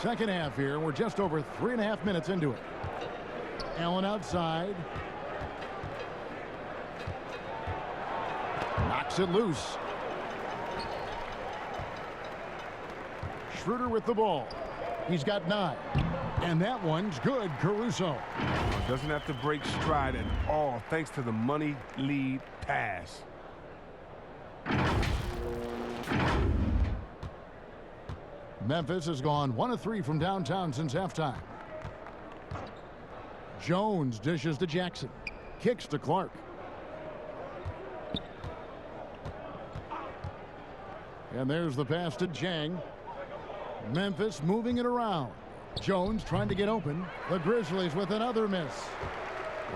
Second half here. We're just over 3.5 minutes into it. Allen outside. Knocks it loose. Schroeder with the ball. He's got 9. And that one's good. Caruso. Doesn't have to break stride at all thanks to the money lead pass. Memphis has gone 1 of 3 from downtown since halftime. Jones dishes to Jackson. Kicks to Clark. And there's the pass to Jang. Memphis moving it around. Jones trying to get open. The Grizzlies with another miss.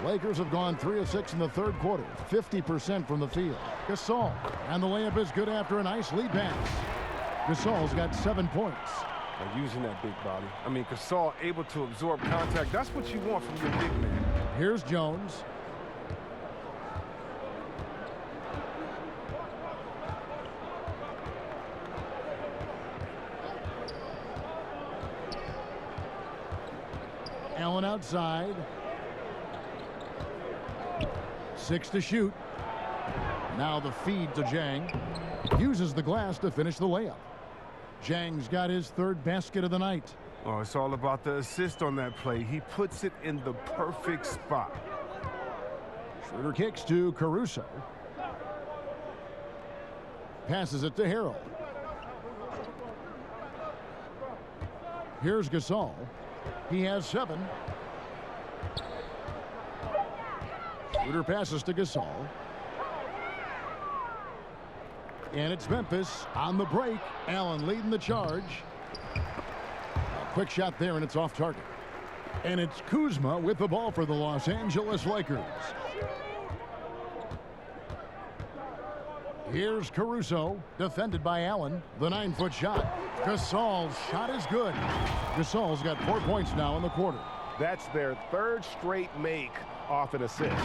The Lakers have gone 3 of 6 in the third quarter. 50% from the field. Gasol. And the layup is good after a nice lead pass. Gasol's got 7 points. By using that big body. I mean, Gasol able to absorb contact. That's what you want from your big man. Here's Jones. Allen outside. 6 to shoot. Now the feed to Jang. Uses the glass to finish the layup. Jang's got his 3rd basket of the night. Oh, it's all about the assist on that play. He puts it in the perfect spot. Schroeder kicks to Caruso. Passes it to Harrell. Here's Gasol. He has 7. Schroeder passes to Gasol. And it's Memphis on the break. Allen leading the charge. A quick shot there, and it's off target. And it's Kuzma with the ball for the Los Angeles Lakers. Here's Caruso, defended by Allen. The 9-foot shot. Gasol's shot is good. Gasol's got 4 points now in the quarter. That's their 3rd straight make off an assist.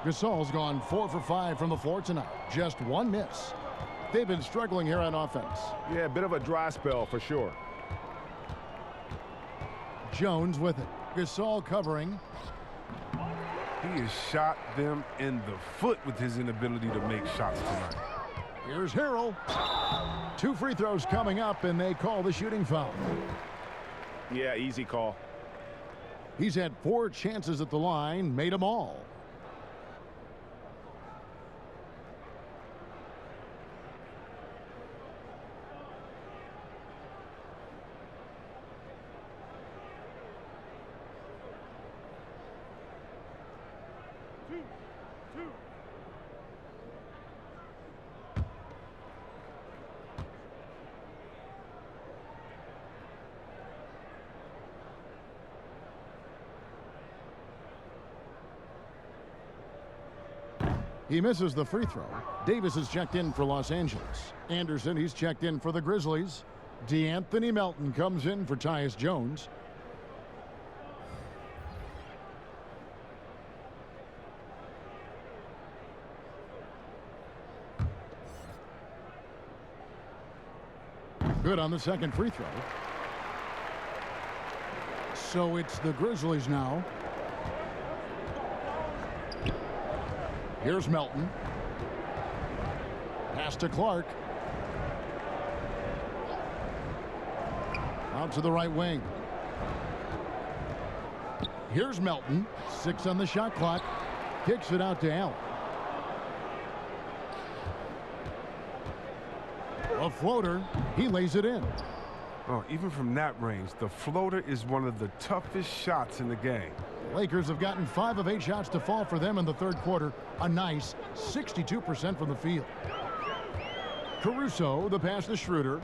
Gasol's gone 4 for 5 from the floor tonight. Just 1 miss. They've been struggling here on offense. Yeah, a bit of a dry spell for sure. Jones with it. Gasol covering. He has shot them in the foot with his inability to make shots tonight. Here's Harrell. 2 free throws coming up, and they call the shooting foul. Yeah, easy call. He's had 4 chances at the line, made them all. He misses the free throw. Davis is checked in for Los Angeles. Anderson, he's checked in for the Grizzlies. DeAnthony Melton comes in for Tyus Jones. Good on the second free throw. so it's the Grizzlies now. Here's Melton. Pass to Clark. Out to the right wing. Here's Melton. 6 on the shot clock. Kicks it out to Allen. A floater. He lays it in. Oh, even from that range, the floater is one of the toughest shots in the game. Lakers have gotten 5 of 8 shots to fall for them in the third quarter. A nice 62% from the field. Caruso, the pass to Schroeder.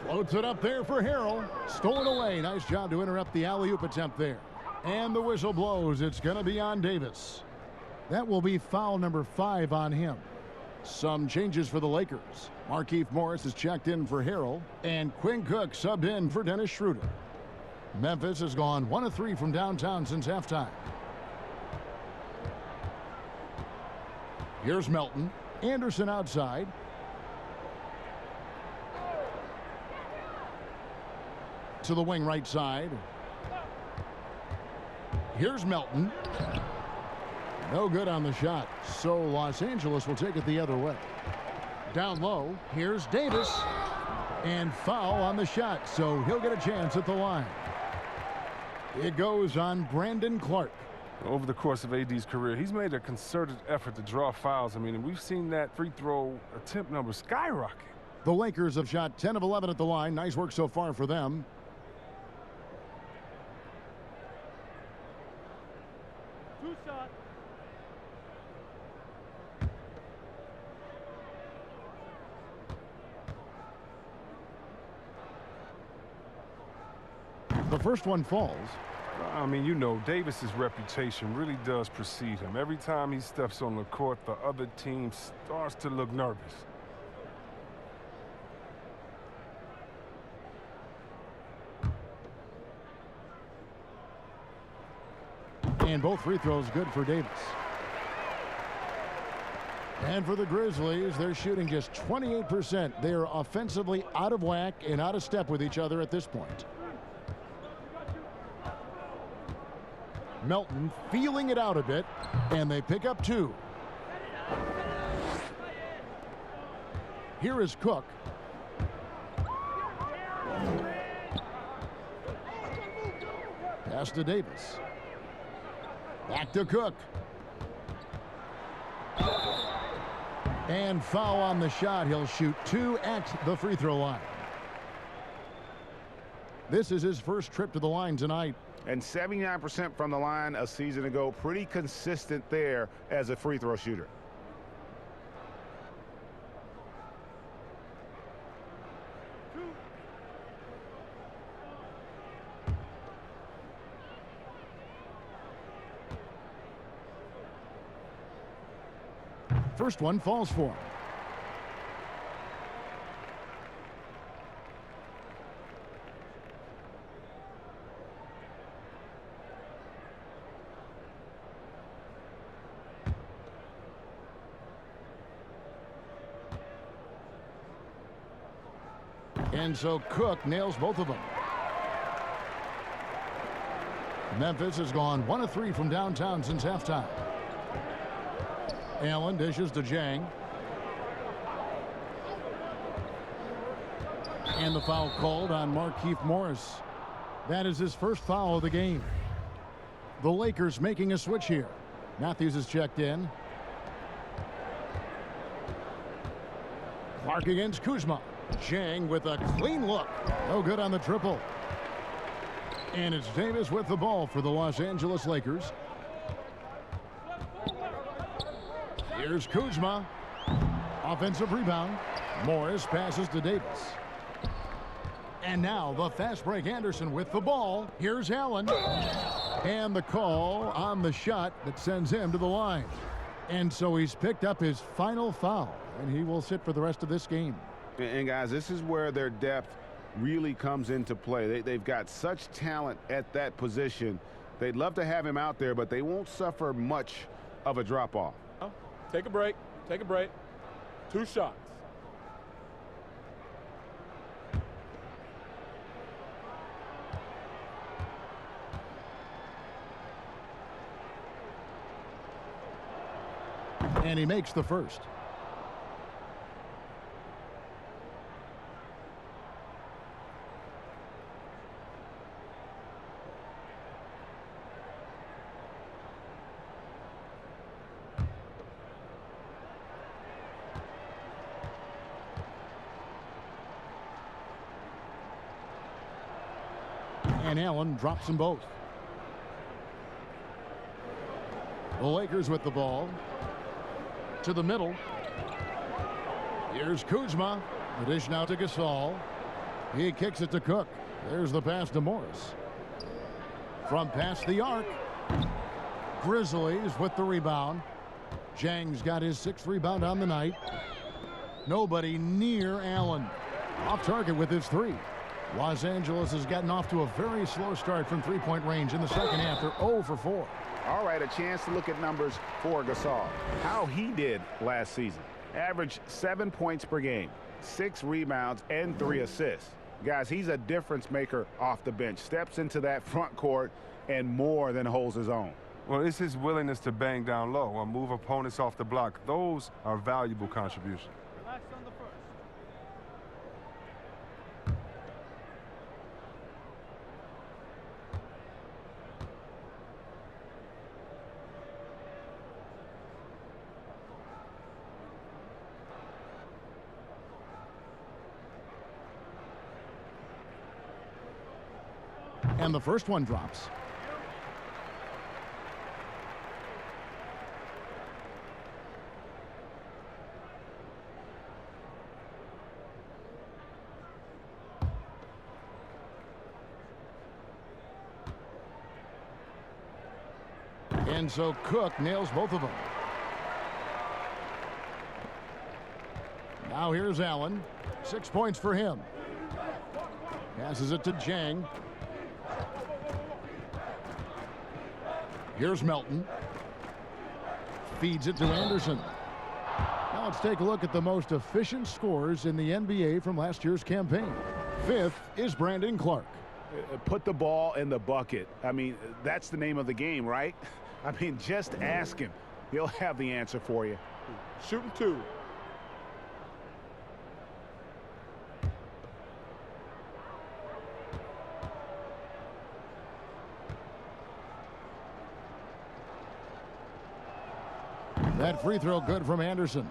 Floats it up there for Harrell. Stolen away. Nice job to interrupt the alley-oop attempt there. And the whistle blows. It's going to be on Davis. That will be foul number 5 on him. Some changes for the Lakers. Markieff Morris is checked in for Harrell, and Quinn Cook subbed in for Dennis Schroeder. Memphis has gone 1 of 3 from downtown since halftime. Here's Melton. Anderson outside. To the wing right side. Here's Melton. No good on the shot. So Los Angeles will take it the other way. Down low. Here's Davis. And foul on the shot. So he'll get a chance at the line. It goes on Brandon Clark. Over the course of AD's career, he's made a concerted effort to draw fouls. I mean, and we've seen that free throw attempt number skyrocket. The Lakers have shot 10 of 11 at the line. Nice work so far for them. The first one falls. I mean, you know, Davis's reputation really does precede him. Every time he steps on the court, the other team starts to look nervous. And both free throws good for Davis. And for the Grizzlies, they're shooting just 28%. They are offensively out of whack and out of step with each other at this point. Melton feeling it out a bit, and they pick up 2. Here is Cook. Pass to Davis. Back to Cook. And foul on the shot. He'll shoot 2 at the free throw line. This is his first trip to the line tonight. And 79% from the line a season ago. Pretty consistent there as a free throw shooter. First one falls for him. And so Cook nails both of them. Memphis has gone 1 of 3 from downtown since halftime. Allen dishes to Jang. And the foul called on Markieff Morris. That is his first foul of the game. The Lakers making a switch here. Matthews is checked in. Clark against Kuzma. Jang with a clean look. No good on the triple. And it's Davis with the ball for the Los Angeles Lakers. Here's Kuzma. Offensive rebound. Morris passes to Davis. And now the fast break Anderson with the ball. Here's Allen. And the call on the shot that sends him to the line. And so he's picked up his final foul. And he will sit for the rest of this game. And guys, this is where their depth really comes into play. They've got such talent at that position. They'd love to have him out there, but they won't suffer much of a drop-off. Take a break. Take a break. 2 shots. And he makes the first. And Allen drops them both. The Lakers with the ball. To the middle. Here's Kuzma. The dish now to Gasol. He kicks it to Cook. There's the pass to Morris. From past the arc. Grizzlies with the rebound. Jang's got his 6th rebound on the night. Nobody near Allen. Off target with his 3. Los Angeles has gotten off to a very slow start from three-point range in the second half. They're 0 for 4. All right, a chance to look at numbers for Gasol. How he did last season. Averaged 7 points per game, 6 rebounds, and 3 assists. Guys, he's a difference maker off the bench. Steps into that front court and more than holds his own. Well, it's his willingness to bang down low or move opponents off the block. Those are valuable contributions. Relax on the first. And the first one drops. And so Cook nails both of them. Now here's Allen. 6 points for him. Passes it to Jang. Here's Melton. Feeds it to Anderson. Now let's take a look at the most efficient scorers in the NBA from last year's campaign. 5th is Brandon Clark. Put the ball in the bucket. I mean, that's the name of the game, right? I mean, just ask him. He'll have the answer for you. Shooting 2. That free throw good from Anderson.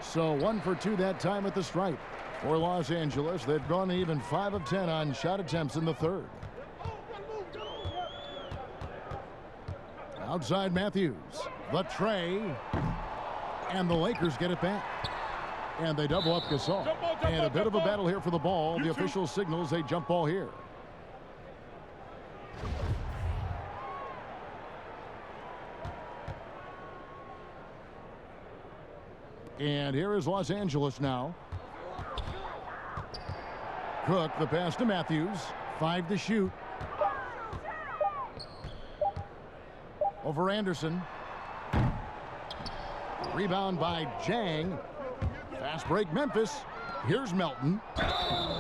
So 1 for 2 that time at the stripe. For Los Angeles, they've gone even 5 of 10 on shot attempts in the third. Outside Matthews, the tray, and the Lakers get it back. And they double up Gasol. And a bit of a battle here for the ball. The official signals a jump ball here. And here is Los Angeles now. Cook, the pass to Matthews. 5 to shoot. Over Anderson. Rebound by Jang. Fast break Memphis. Here's Melton.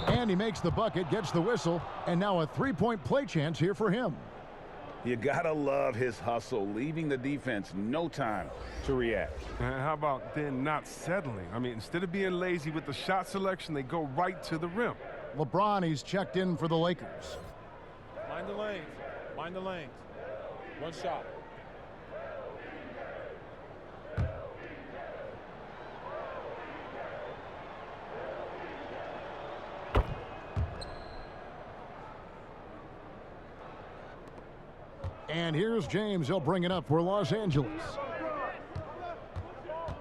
And he makes the bucket, gets the whistle, and now a 3-point play chance here for him. You gotta love his hustle, leaving the defense no time to react. And how about then not settling? I mean, instead of being lazy with the shot selection, they go right to the rim. LeBron, he's checked in for the Lakers. Mind the lanes. Mind the lanes. One shot. And here's James. He'll bring it up for Los Angeles.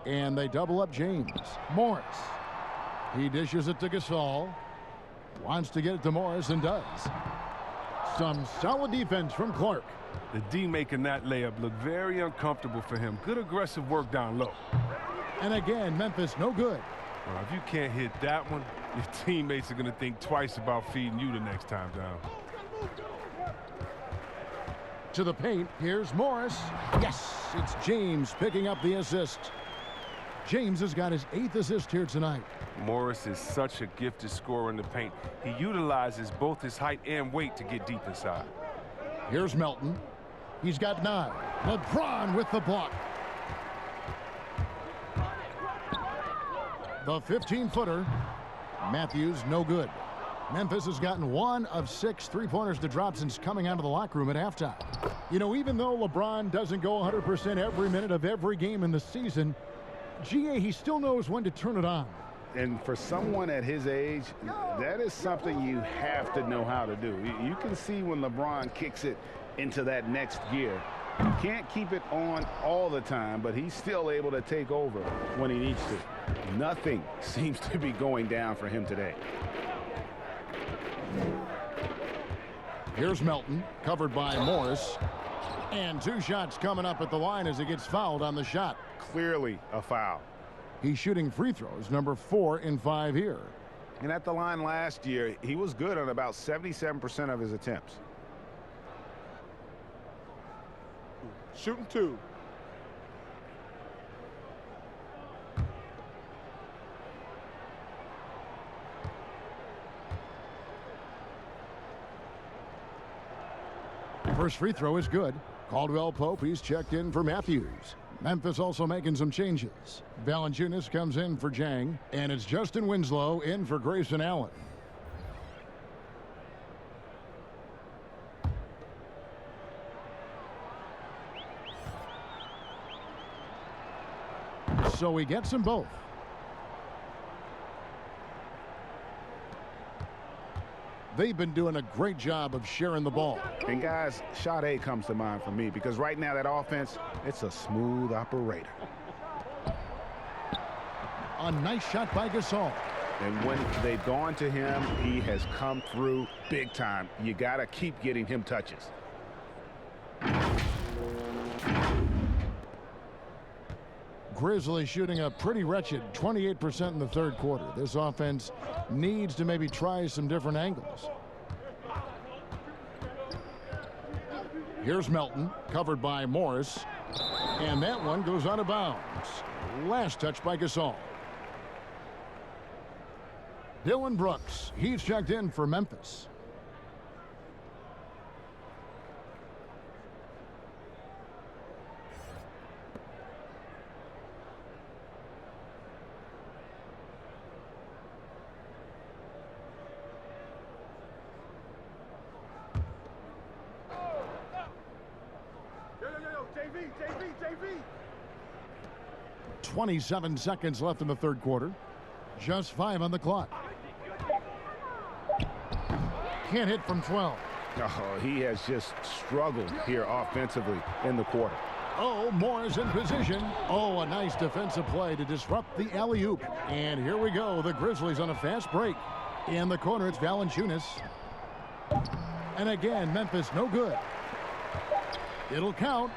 And they double up James. Morris. He dishes it to Gasol. Wants to get it to Morris and does. Some solid defense from Clark. The D making that layup look very uncomfortable for him. Good aggressive work down low. And again, Memphis no good. Well, if you can't hit that one, your teammates are going to think twice about feeding you the next time down. To the paint. Here's Morris. Yes, it's James picking up the assist. James has got his 8th assist here tonight. Morris is such a gifted scorer in the paint. He utilizes both his height and weight to get deep inside. Here's Melton. He's got 9. LeBron with the block. The 15-footer. Matthews, no good. Memphis has gotten 1 of 6 3-pointers to drop since coming out of the locker room at halftime. You know, even though LeBron doesn't go 100% every minute of every game in the season, GA, he still knows when to turn it on. And for someone at his age, that is something you have to know how to do. You can see when LeBron kicks it into that next gear. Can't keep it on all the time, but he's still able to take over when he needs to. Nothing seems to be going down for him today. Here's Melton, covered by Morris. And 2 shots coming up at the line as he gets fouled on the shot. Clearly a foul. He's shooting free throws, number 4 in 5 here. And at the line last year, he was good on about 77% of his attempts. Shooting 2. First free throw is good. Caldwell Pope, he's checked in for Matthews. Memphis also making some changes. Valanciunas comes in for Jang, and it's Justin Winslow in for Grayson Allen. So he gets them both. They've been doing a great job of sharing the ball. And guys, shot A comes to mind for me because right now that offense, it's a smooth operator. A nice shot by Gasol. And when they've gone to him, he has come through big time. You got to keep getting him touches. Grizzlies shooting a pretty wretched 28% in the 3rd quarter. This offense needs to maybe try some different angles. Here's Melton, covered by Morris. And that one goes out of bounds. Last touch by Gasol. Dylan Brooks, he's checked in for Memphis. JV. 27 seconds left in the 3rd quarter. Just 5 on the clock. Can't hit from 12. Oh, he has just struggled here offensively in the quarter. Oh, Morris in position. Oh, a nice defensive play to disrupt the alley-oop. And here we go. The Grizzlies on a fast break. In the corner, it's Valanciunas. And again, Memphis no good. It'll count.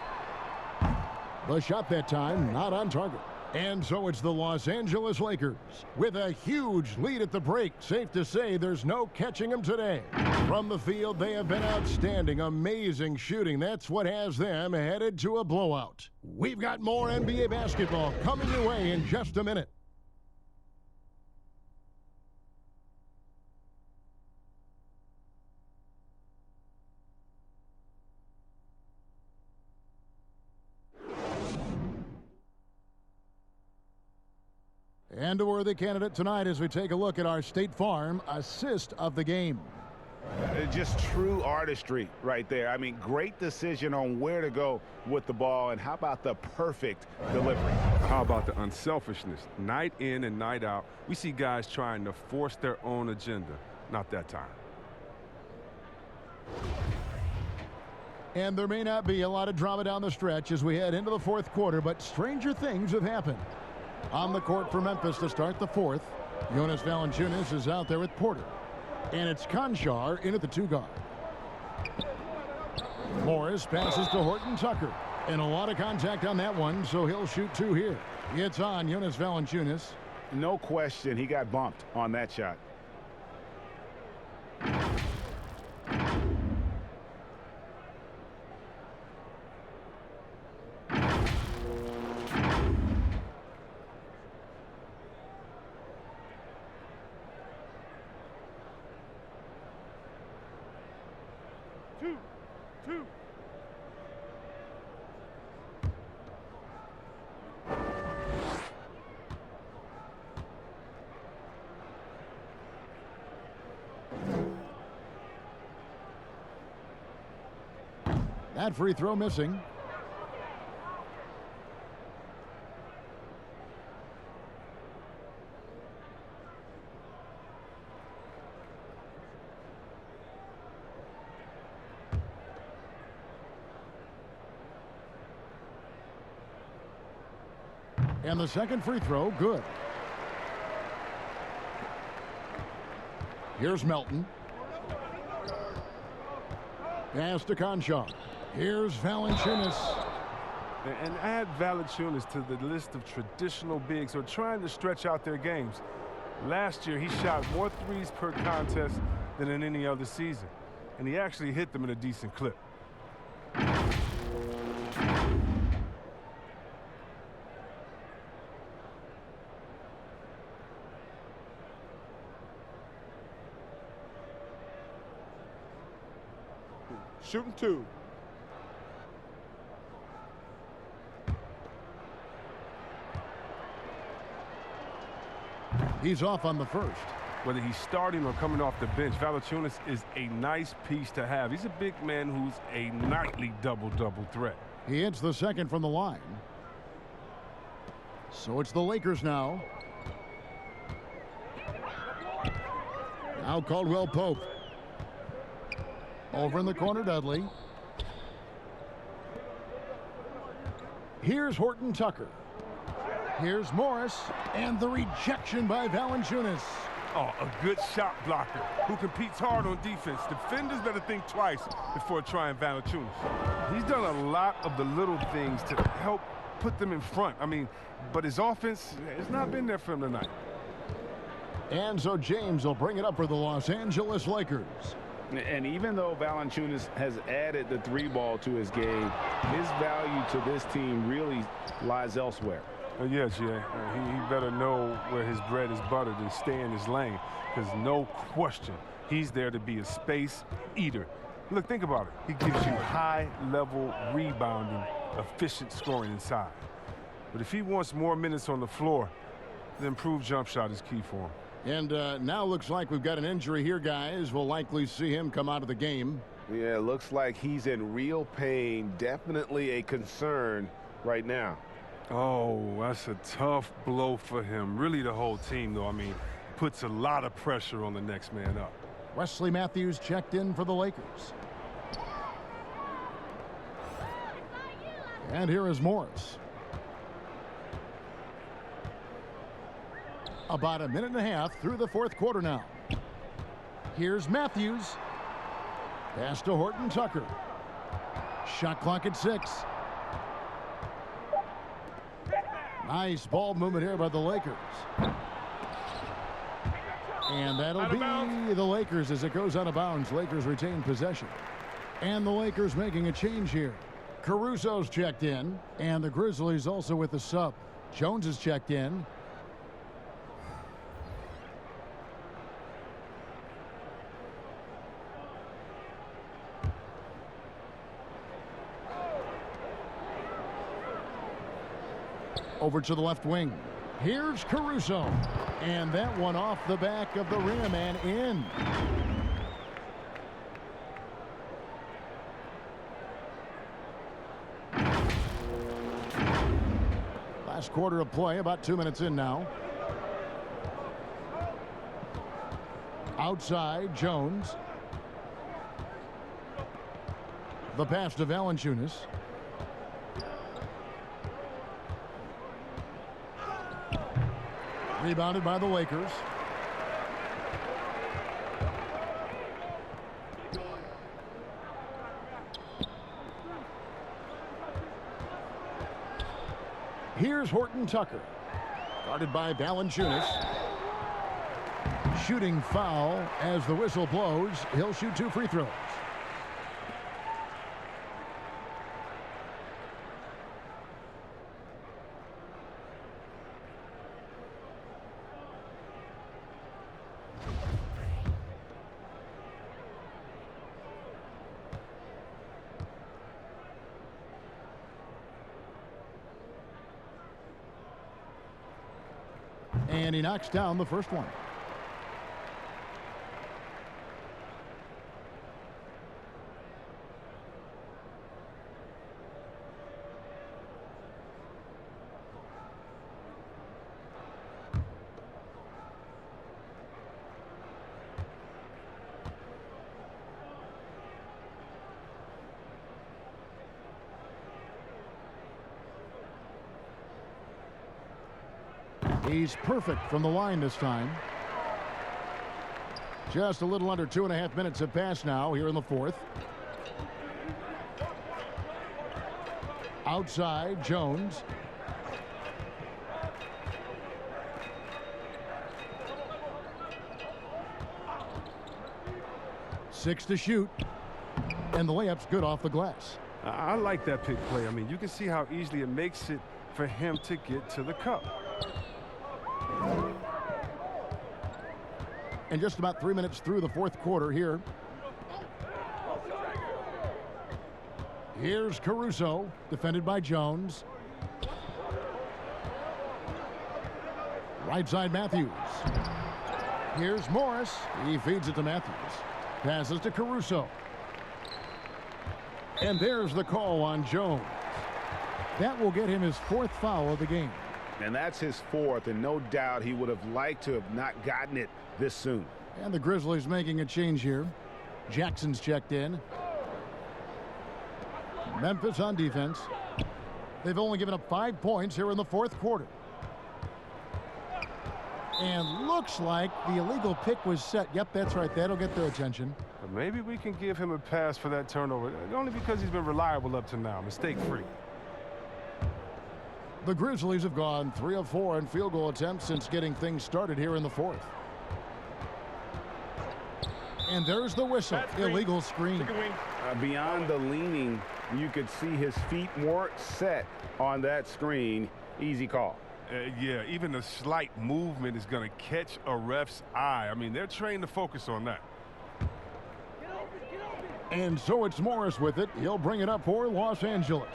The shot that time, not on target. And so it's the Los Angeles Lakers with a huge lead at the break. Safe to say there's no catching them today. From the field, they have been outstanding. Amazing shooting. That's what has them headed to a blowout. We've got more NBA basketball coming your way in just a minute. And a worthy candidate tonight as we take a look at our State Farm assist of the game. Just true artistry right there. I mean, great decision on where to go with the ball, and how about the perfect delivery? How about the unselfishness? Night in and night out, we see guys trying to force their own agenda. Not that time. And there may not be a lot of drama down the stretch as we head into the 4th quarter, but stranger things have happened. On the court for Memphis to start the 4th, Jonas Valanciunas is out there with Porter. And it's Conchar in at the 2 guard. Morris passes to Horton Tucker. And a lot of contact on that one, so he'll shoot 2 here. It's on Jonas Valanciunas. No question, he got bumped on that shot. Two. That free throw missing. And the second free throw, good. Here's Melton. Pass to Conchon. Here's Valanciunas. And add Valanciunas to the list of traditional bigs who are trying to stretch out their games. Last year, he shot more threes per contest than in any other season. And he actually hit them in a decent clip. Shooting two. He's off on the first. Whether he's starting or coming off the bench, Valanciunas is a nice piece to have. He's a big man who's a nightly double-double threat. He hits the second from the line. So it's the Lakers now. Now Caldwell Pope. Over in the corner, Dudley. Here's Horton Tucker. Here's Morris, and the rejection by Valanciunas. Oh, a good shot blocker who competes hard on defense. Defenders better think twice before trying Valanciunas. He's done a lot of the little things to help put them in front. I mean, but his offense has not been there for him tonight. And so James will bring it up for the Los Angeles Lakers. And even though Valanciunas has added the three ball to his game, his value to this team really lies elsewhere. Yes, yeah. He better know where his bread is buttered and stay in his lane, because no question, he's there to be a space eater. Look, think about it. He gives you high-level rebounding, efficient scoring inside. But if he wants more minutes on the floor, the improved jump shot is key for him. And now looks like we've got an injury here, guys. We'll likely see him come out of the game. Yeah, it looks like he's in real pain. Definitely a concern right now. Oh, that's a tough blow for him. Really the whole team, though. I mean, puts a lot of pressure on the next man up. Wesley Matthews checked in for the Lakers. And here is Morris. About a minute and a half through the fourth quarter now. Here's Matthews. Pass to Horton Tucker. Shot clock at 6. Nice ball movement here by the Lakers. And that'll be the Lakers as it goes out of bounds. Lakers retain possession. And the Lakers making a change here. Caruso's checked in. And the Grizzlies also with the sub. Jones is checked in. Over to the left wing. Here's Caruso. And that one off the back of the rim and in. Last quarter of play, about 2 minutes in now. Outside, Jones. The pass to Valanciunas. Rebounded by the Lakers. Here's Horton Tucker. Guarded by Valanciunas. Shooting foul as the whistle blows. He'll shoot 2 free throws. And he knocks down the first one. He's perfect from the line this time. Just a little under 2.5 minutes have passed now here in the fourth. Outside, Jones. Six to shoot. And the layup's good off the glass. I like that pick play. I mean, you can see how easily it makes it for him to get to the cup. And just about 3 minutes through the fourth quarter here. Here's Caruso, defended by Jones. Right side, Matthews. Here's Morris. He feeds it to Matthews. Passes to Caruso. And there's the call on Jones. That will get him his fourth foul of the game. And that's his fourth, and no doubt he would have liked to have not gotten it this soon. And the Grizzlies making a change here. Jackson's checked in. Memphis on defense. They've only given up 5 points here in the fourth quarter. And looks like the illegal pick was set. Yep, that's right. That'll get their attention. But maybe we can give him a pass for that turnover, only because he's been reliable up to now, mistake-free. The Grizzlies have gone 3 of 4 in field goal attempts since getting things started here in the fourth. And there's the whistle. Illegal screen. Beyond the leaning, you could see his feet more set on that screen. Easy call. Yeah, even a slight movement is going to catch a ref's eye. I mean, they're trained to focus on that. And so it's Morris with it. He'll bring it up for Los Angeles.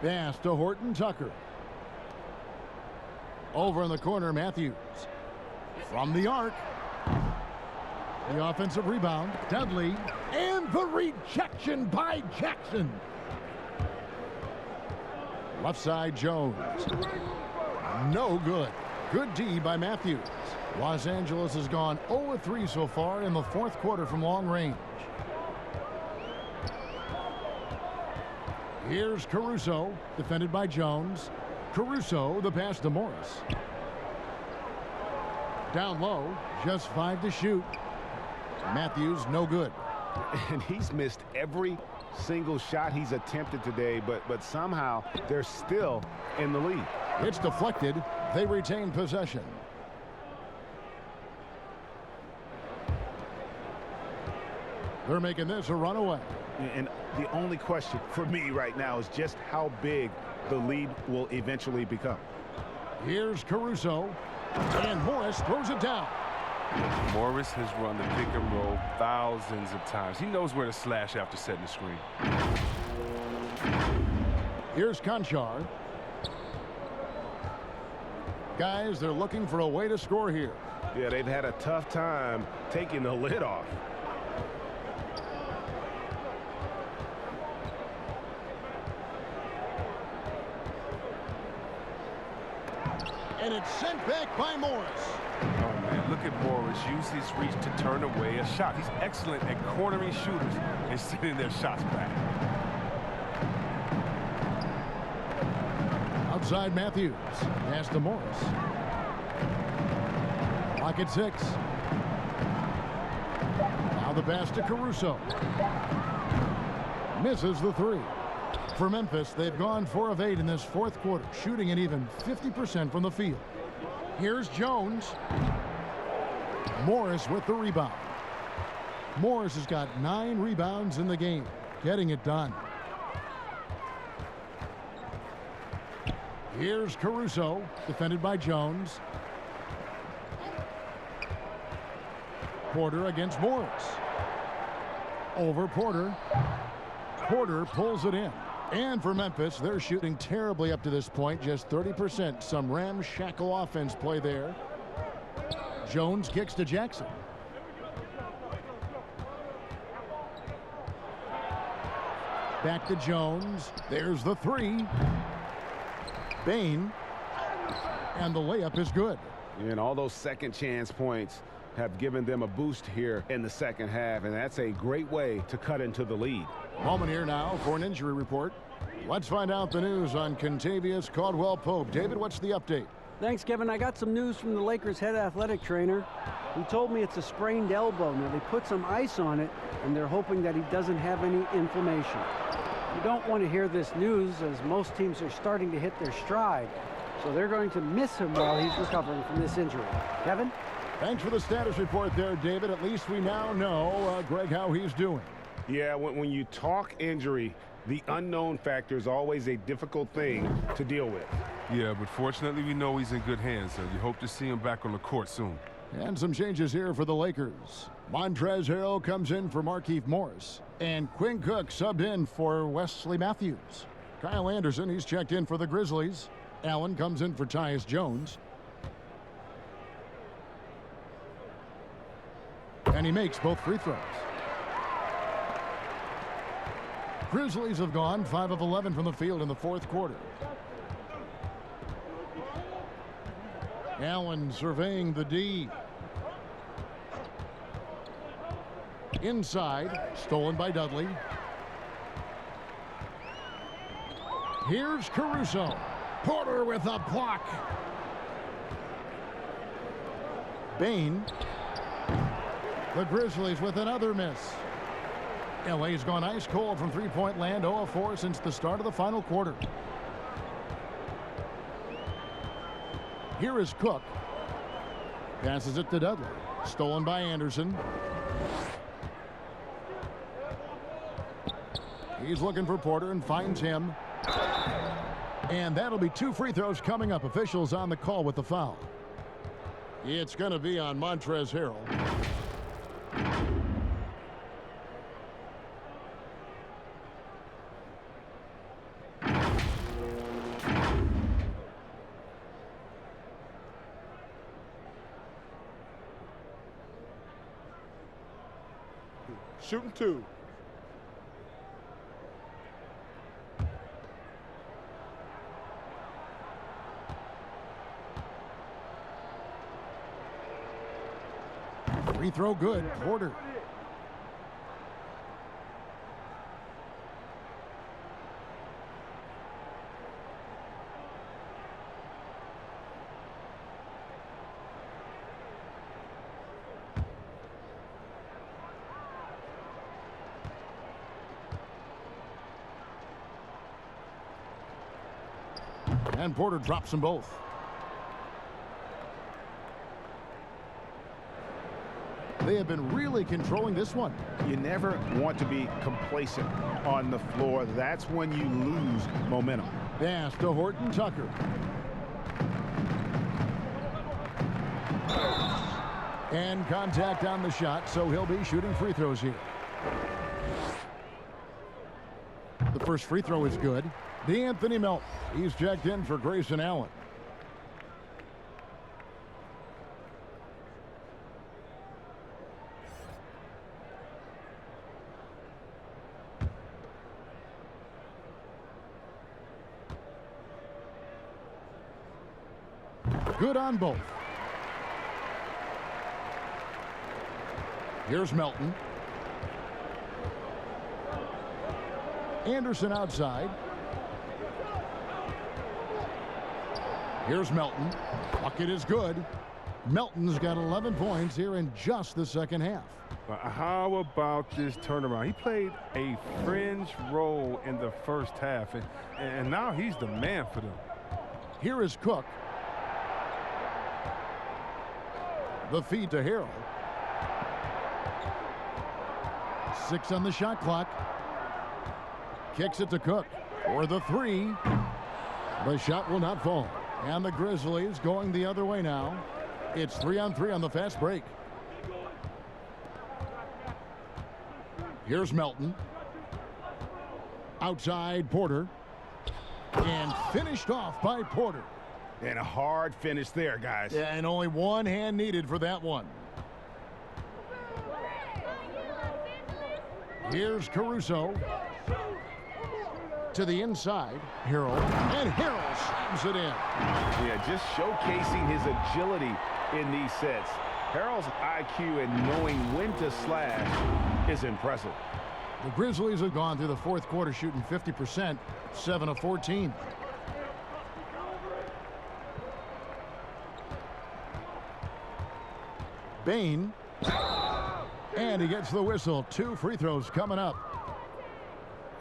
Pass to Horton Tucker. Over in the corner, Matthews. From the arc. The offensive rebound. Dudley. And the rejection by Jackson. Left side, Jones. No good. Good D by Matthews. Los Angeles has gone 0-3 so far in the fourth quarter from long range. Here's Caruso, defended by Jones. Caruso, the pass to Morris. Down low, just 5 to shoot. Matthews, no good. And he's missed every single shot he's attempted today, but somehow they're still in the lead. It's deflected. They retain possession. They're making this a runaway. And the only question for me right now is just how big the lead will eventually become. Here's Caruso. And Morris throws it down. Morris has run the pick and roll thousands of times. He knows where to slash after setting the screen. Here's Conchar. Guys, they're looking for a way to score here. Yeah, they've had a tough time taking the lid off. And it's sent back by Morris. Oh, man, look at Morris. Use his reach to turn away a shot. He's excellent at cornering shooters and sending their shots back. Outside Matthews. Pass to Morris. Clock at 6. Now the pass to Caruso. Misses the 3. For Memphis, they've gone 4 of 8 in this fourth quarter, shooting an even 50% from the field. Here's Jones. Morris with the rebound. Morris has got 9 rebounds in the game, getting it done. Here's Caruso, defended by Jones. Porter against Morris. Over Porter. Porter pulls it in. And for Memphis, they're shooting terribly up to this point, just 30%. Some ramshackle offense play there. Jones kicks to Jackson. Back to Jones. There's the three. Bain. And the layup is good. And all those second chance points have given them a boost here in the second half, and that's a great way to cut into the lead. Moment here now for an injury report. Let's find out the news on Contavious Caldwell-Pope. David, what's the update? Thanks, Kevin. I got some news from the Lakers head athletic trainer. He told me it's a sprained elbow. Now, they put some ice on it, and they're hoping that he doesn't have any inflammation. You don't want to hear this news, as most teams are starting to hit their stride. So they're going to miss him while he's recovering from this injury. Kevin? Thanks for the status report there, David. At least we now know, Greg, how he's doing. Yeah, when you talk injury, the unknown factor is always a difficult thing to deal with. Yeah, but fortunately we know he's in good hands, so you hope to see him back on the court soon. And some changes here for the Lakers. Montrezl Harrell comes in for Markieff Morris. And Quinn Cook subbed in for Wesley Matthews. Kyle Anderson, he's checked in for the Grizzlies. Allen comes in for Tyus Jones. And he makes both free throws. Grizzlies have gone 5 of 11 from the field in the fourth quarter. Allen surveying the D. Inside, stolen by Dudley. Here's Caruso. Porter with a block. Bain. The Grizzlies with another miss. LA's gone ice cold from three-point land, 0 of 4 since the start of the final quarter. Here is Cook. Passes it to Dudley. Stolen by Anderson. He's looking for Porter and finds him. And that'll be 2 free throws coming up. Officials on the call with the foul. It's going to be on Montrezl Harrell. Shooting 2. Free throw good. Porter. And Porter drops them both. They have been really controlling this one. You never want to be complacent on the floor. That's when you lose momentum. Pass to Horton Tucker. And contact on the shot, so he'll be shooting free throws here. The first free throw is good. DeAnthony Melton. He's checked in for Grayson Allen. Good on both. Here's Melton. Anderson outside. Here's Melton. Bucket is good. Melton's got 11 points here in just the second half. How about this turnaround? He played a fringe role in the first half, and now he's the man for them. Here is Cook. The feed to Harrell. 6 on the shot clock. Kicks it to Cook for the 3. The shot will not fall. And the Grizzlies going the other way now. It's 3-on-3 on the fast break. Here's Melton. Outside Porter. And finished off by Porter. And a hard finish there, guys. Yeah, and only one hand needed for that one. Here's Caruso. To the inside. Harrell. And Harrell slams it in. Yeah, just showcasing his agility in these sets. Harrell's IQ and knowing when to slash is impressive. The Grizzlies have gone through the fourth quarter shooting 50%, 7 of 14. Bain. And he gets the whistle. 2 free throws coming up.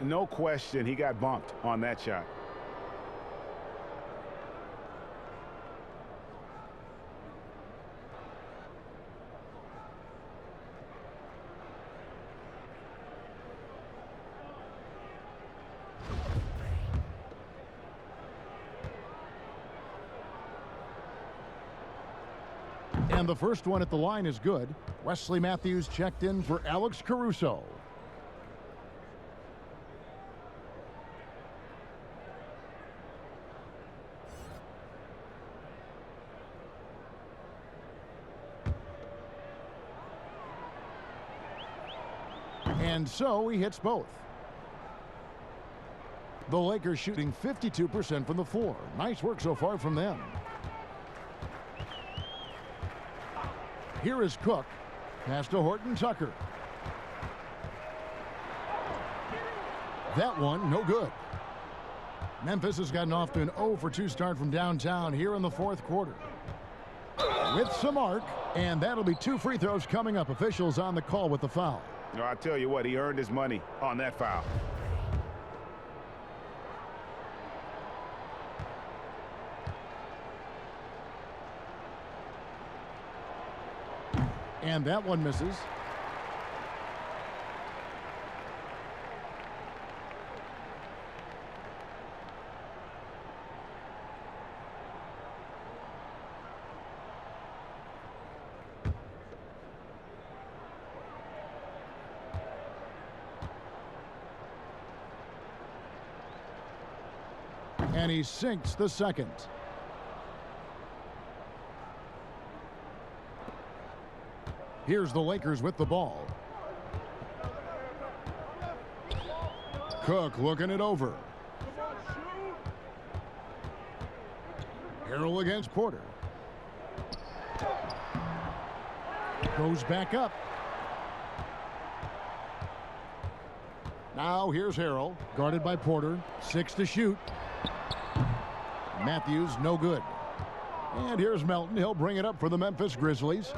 No question, he got bumped on that shot. And the first one at the line is good. Wesley Matthews checked in for Alex Caruso. And so he hits both. The Lakers shooting 52% from the floor. Nice work so far from them. Here is Cook. Pass to Horton Tucker. That one, no good. Memphis has gotten off to an 0 for 2 start from downtown here in the fourth quarter. With some arc, and that'll be 2 free throws coming up. Officials on the call with the foul. No, I tell you what, he earned his money on that foul. And that one misses. And he sinks the second. Here's the Lakers with the ball. Cook looking it over. Harrell against Porter. Goes back up. Now here's Harrell, guarded by Porter. 6 to shoot. Matthews, no good. And here's Melton. He'll bring it up for the Memphis Grizzlies.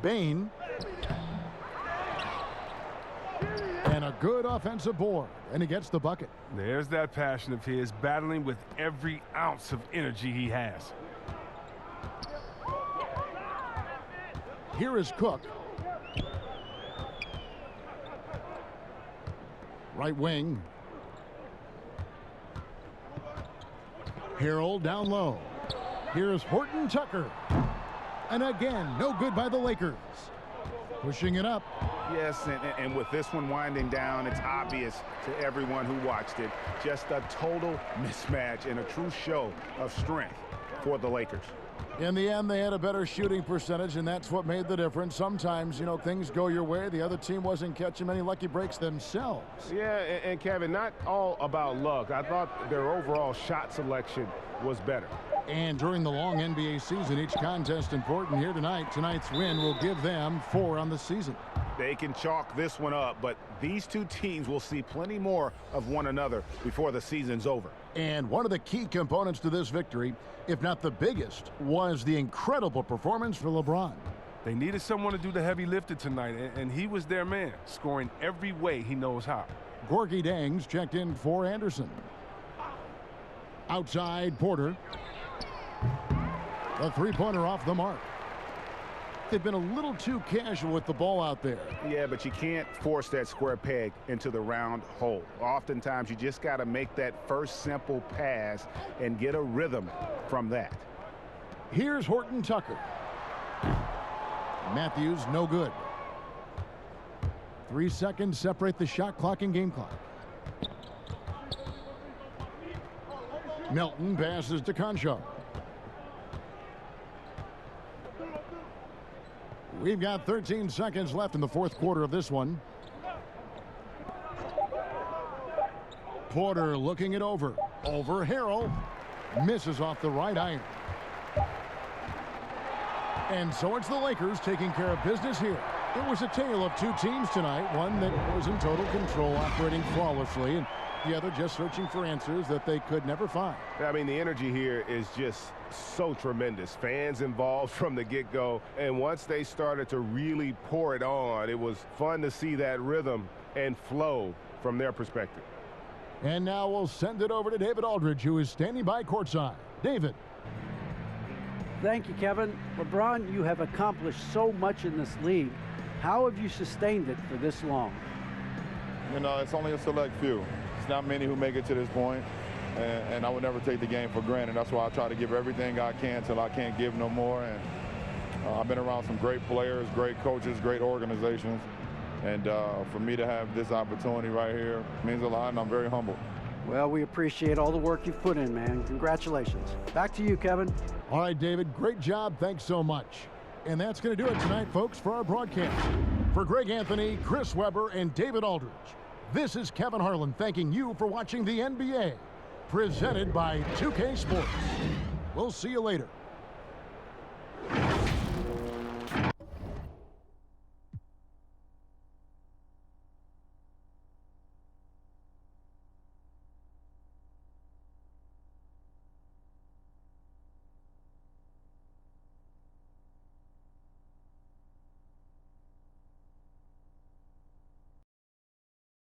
Bain. And a good offensive board. And he gets the bucket. There's that passion of his, battling with every ounce of energy he has. Here is Cook. Right wing. Harrell down low. Here's Horton Tucker. And again, no good by the Lakers. Pushing it up. Yes, and with this one winding down, it's obvious to everyone who watched it. Just a total mismatch and a true show of strength for the Lakers. In the end, they had a better shooting percentage, and that's what made the difference. Sometimes, you know, things go your way. The other team wasn't catching many lucky breaks themselves. Yeah, and Kevin, not all about luck. I thought their overall shot selection was better. And during the long NBA season, each contest important here tonight. Tonight's win will give them 4 on the season. They can chalk this one up, but these two teams will see plenty more of one another before the season's over. And one of the key components to this victory, if not the biggest, was the incredible performance for LeBron. They needed someone to do the heavy lifting tonight, and he was their man, scoring every way he knows how. Gorgie Dangs checked in for Anderson. Outside Porter. The three-pointer off the mark. They've been a little too casual with the ball out there. Yeah, but you can't force that square peg into the round hole. Oftentimes, you just got to make that first simple pass and get a rhythm from that. Here's Horton Tucker. Matthews, no good. 3 seconds separate the shot clock and game clock. Milton passes to Concho. We've got 13 seconds left in the fourth quarter of this one. Porter looking it over. Over Harrell. Misses off the right iron. And so it's the Lakers taking care of business here. It was a tale of two teams tonight. One that was in total control, operating flawlessly, and the other just searching for answers that they could never find. I mean, the energy here is just so tremendous. Fans involved from the get-go, and once they started to really pour it on, it was fun to see that rhythm and flow from their perspective. And now we'll send it over to David Aldridge, who is standing by courtside. David. Thank you, Kevin. LeBron, you have accomplished so much in this league. How have you sustained it for this long? You know, it's only a select few. It's not many who make it to this point, and I would never take the game for granted. That's why I try to give everything I can till I can't give no more. And I've been around some great players, great coaches, great organizations. And for me to have this opportunity right here means a lot, and I'm very humbled. Well, we appreciate all the work you've put in, man. Congratulations. Back to you, Kevin. All right, David, great job. Thanks so much. And that's going to do it tonight, folks, for our broadcast. For Greg Anthony, Chris Webber, and David Aldridge, this is Kevin Harlan thanking you for watching the NBA, presented by 2K Sports. We'll see you later.